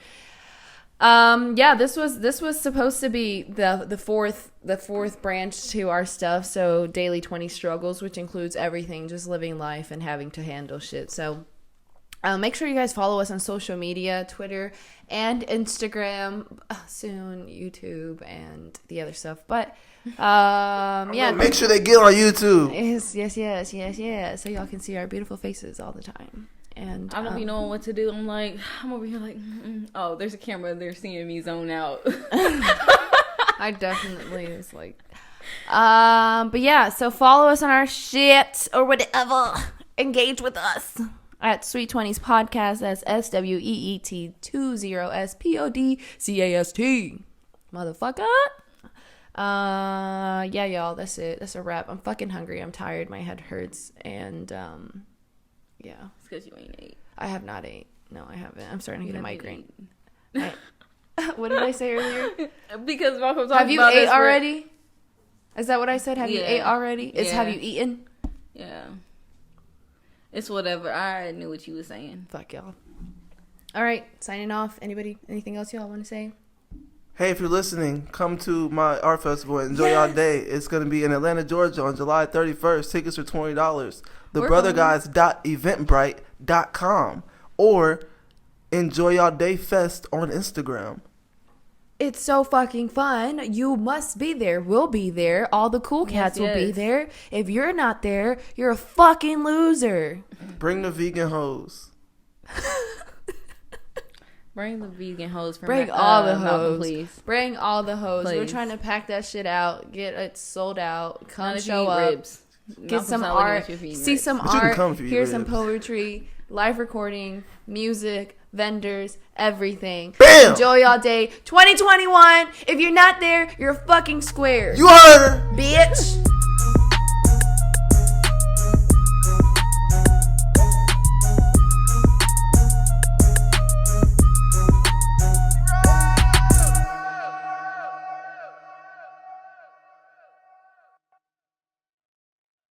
[SPEAKER 2] This was supposed to be the fourth branch to our stuff. So daily 20 struggles, which includes everything, just living life and having to handle shit. So Make sure you guys follow us on social media, Twitter and Instagram, soon YouTube and the other stuff. But yeah,
[SPEAKER 3] make sure they get on YouTube.
[SPEAKER 2] Yes. So y'all can see our beautiful faces all the time. And
[SPEAKER 1] I don't be knowing what to do. I'm over here like, oh, there's a camera. They're seeing me zone out.
[SPEAKER 2] I definitely was like, but yeah. So follow us on our shit or whatever. Engage with us at Sweet 20s Podcast. That's SWEET20SPODCAST. Motherfucker. Yeah, y'all. That's it. That's a wrap. I'm fucking hungry. I'm tired. My head hurts. And yeah.
[SPEAKER 1] It's because you ain't ate.
[SPEAKER 2] I have not ate. No, I haven't. I'm starting to get a migraine. What did I say earlier?
[SPEAKER 1] Because Malcolm
[SPEAKER 2] have you ate already? Is that what I said? Have you ate already? It's
[SPEAKER 1] yeah.
[SPEAKER 2] Have you eaten?
[SPEAKER 1] Yeah. It's whatever. I knew what you were saying.
[SPEAKER 2] Fuck y'all. All right, signing off. Anybody? Anything else y'all want to say?
[SPEAKER 3] Hey, if you're listening, come to my art festival and enjoy your day. It's going to be in Atlanta, Georgia on July 31st. Tickets are $20. TheBrotherGuys.eventbrite.com or Enjoy Y'all Day Fest on Instagram.
[SPEAKER 2] It's so fucking fun. You must be there. We'll be there. All the cool cats will be there. If you're not there, you're a fucking loser.
[SPEAKER 3] Bring the vegan hoes.
[SPEAKER 1] Bring the vegan hoes from
[SPEAKER 2] Bring all the
[SPEAKER 1] Malcolm,
[SPEAKER 2] hoes.
[SPEAKER 1] please.
[SPEAKER 2] Bring all the hoes.
[SPEAKER 1] Please.
[SPEAKER 2] We're trying to pack that shit out. Get it sold out. Come
[SPEAKER 1] Not if
[SPEAKER 2] show
[SPEAKER 1] you eat
[SPEAKER 2] up.
[SPEAKER 1] ribs.
[SPEAKER 2] Get
[SPEAKER 1] Malcolm's
[SPEAKER 2] some
[SPEAKER 1] not looking
[SPEAKER 2] art.
[SPEAKER 1] at you if you eat
[SPEAKER 2] See
[SPEAKER 1] ribs.
[SPEAKER 2] some
[SPEAKER 3] But you can
[SPEAKER 2] art.
[SPEAKER 3] come if you eat
[SPEAKER 2] Hear some
[SPEAKER 3] ribs.
[SPEAKER 2] poetry. Live recording. Music. Vendors. Everything.
[SPEAKER 3] Bam!
[SPEAKER 2] Enjoy y'all day. 2021. If you're not there, you're a fucking square.
[SPEAKER 3] You heard her.
[SPEAKER 2] Bitch.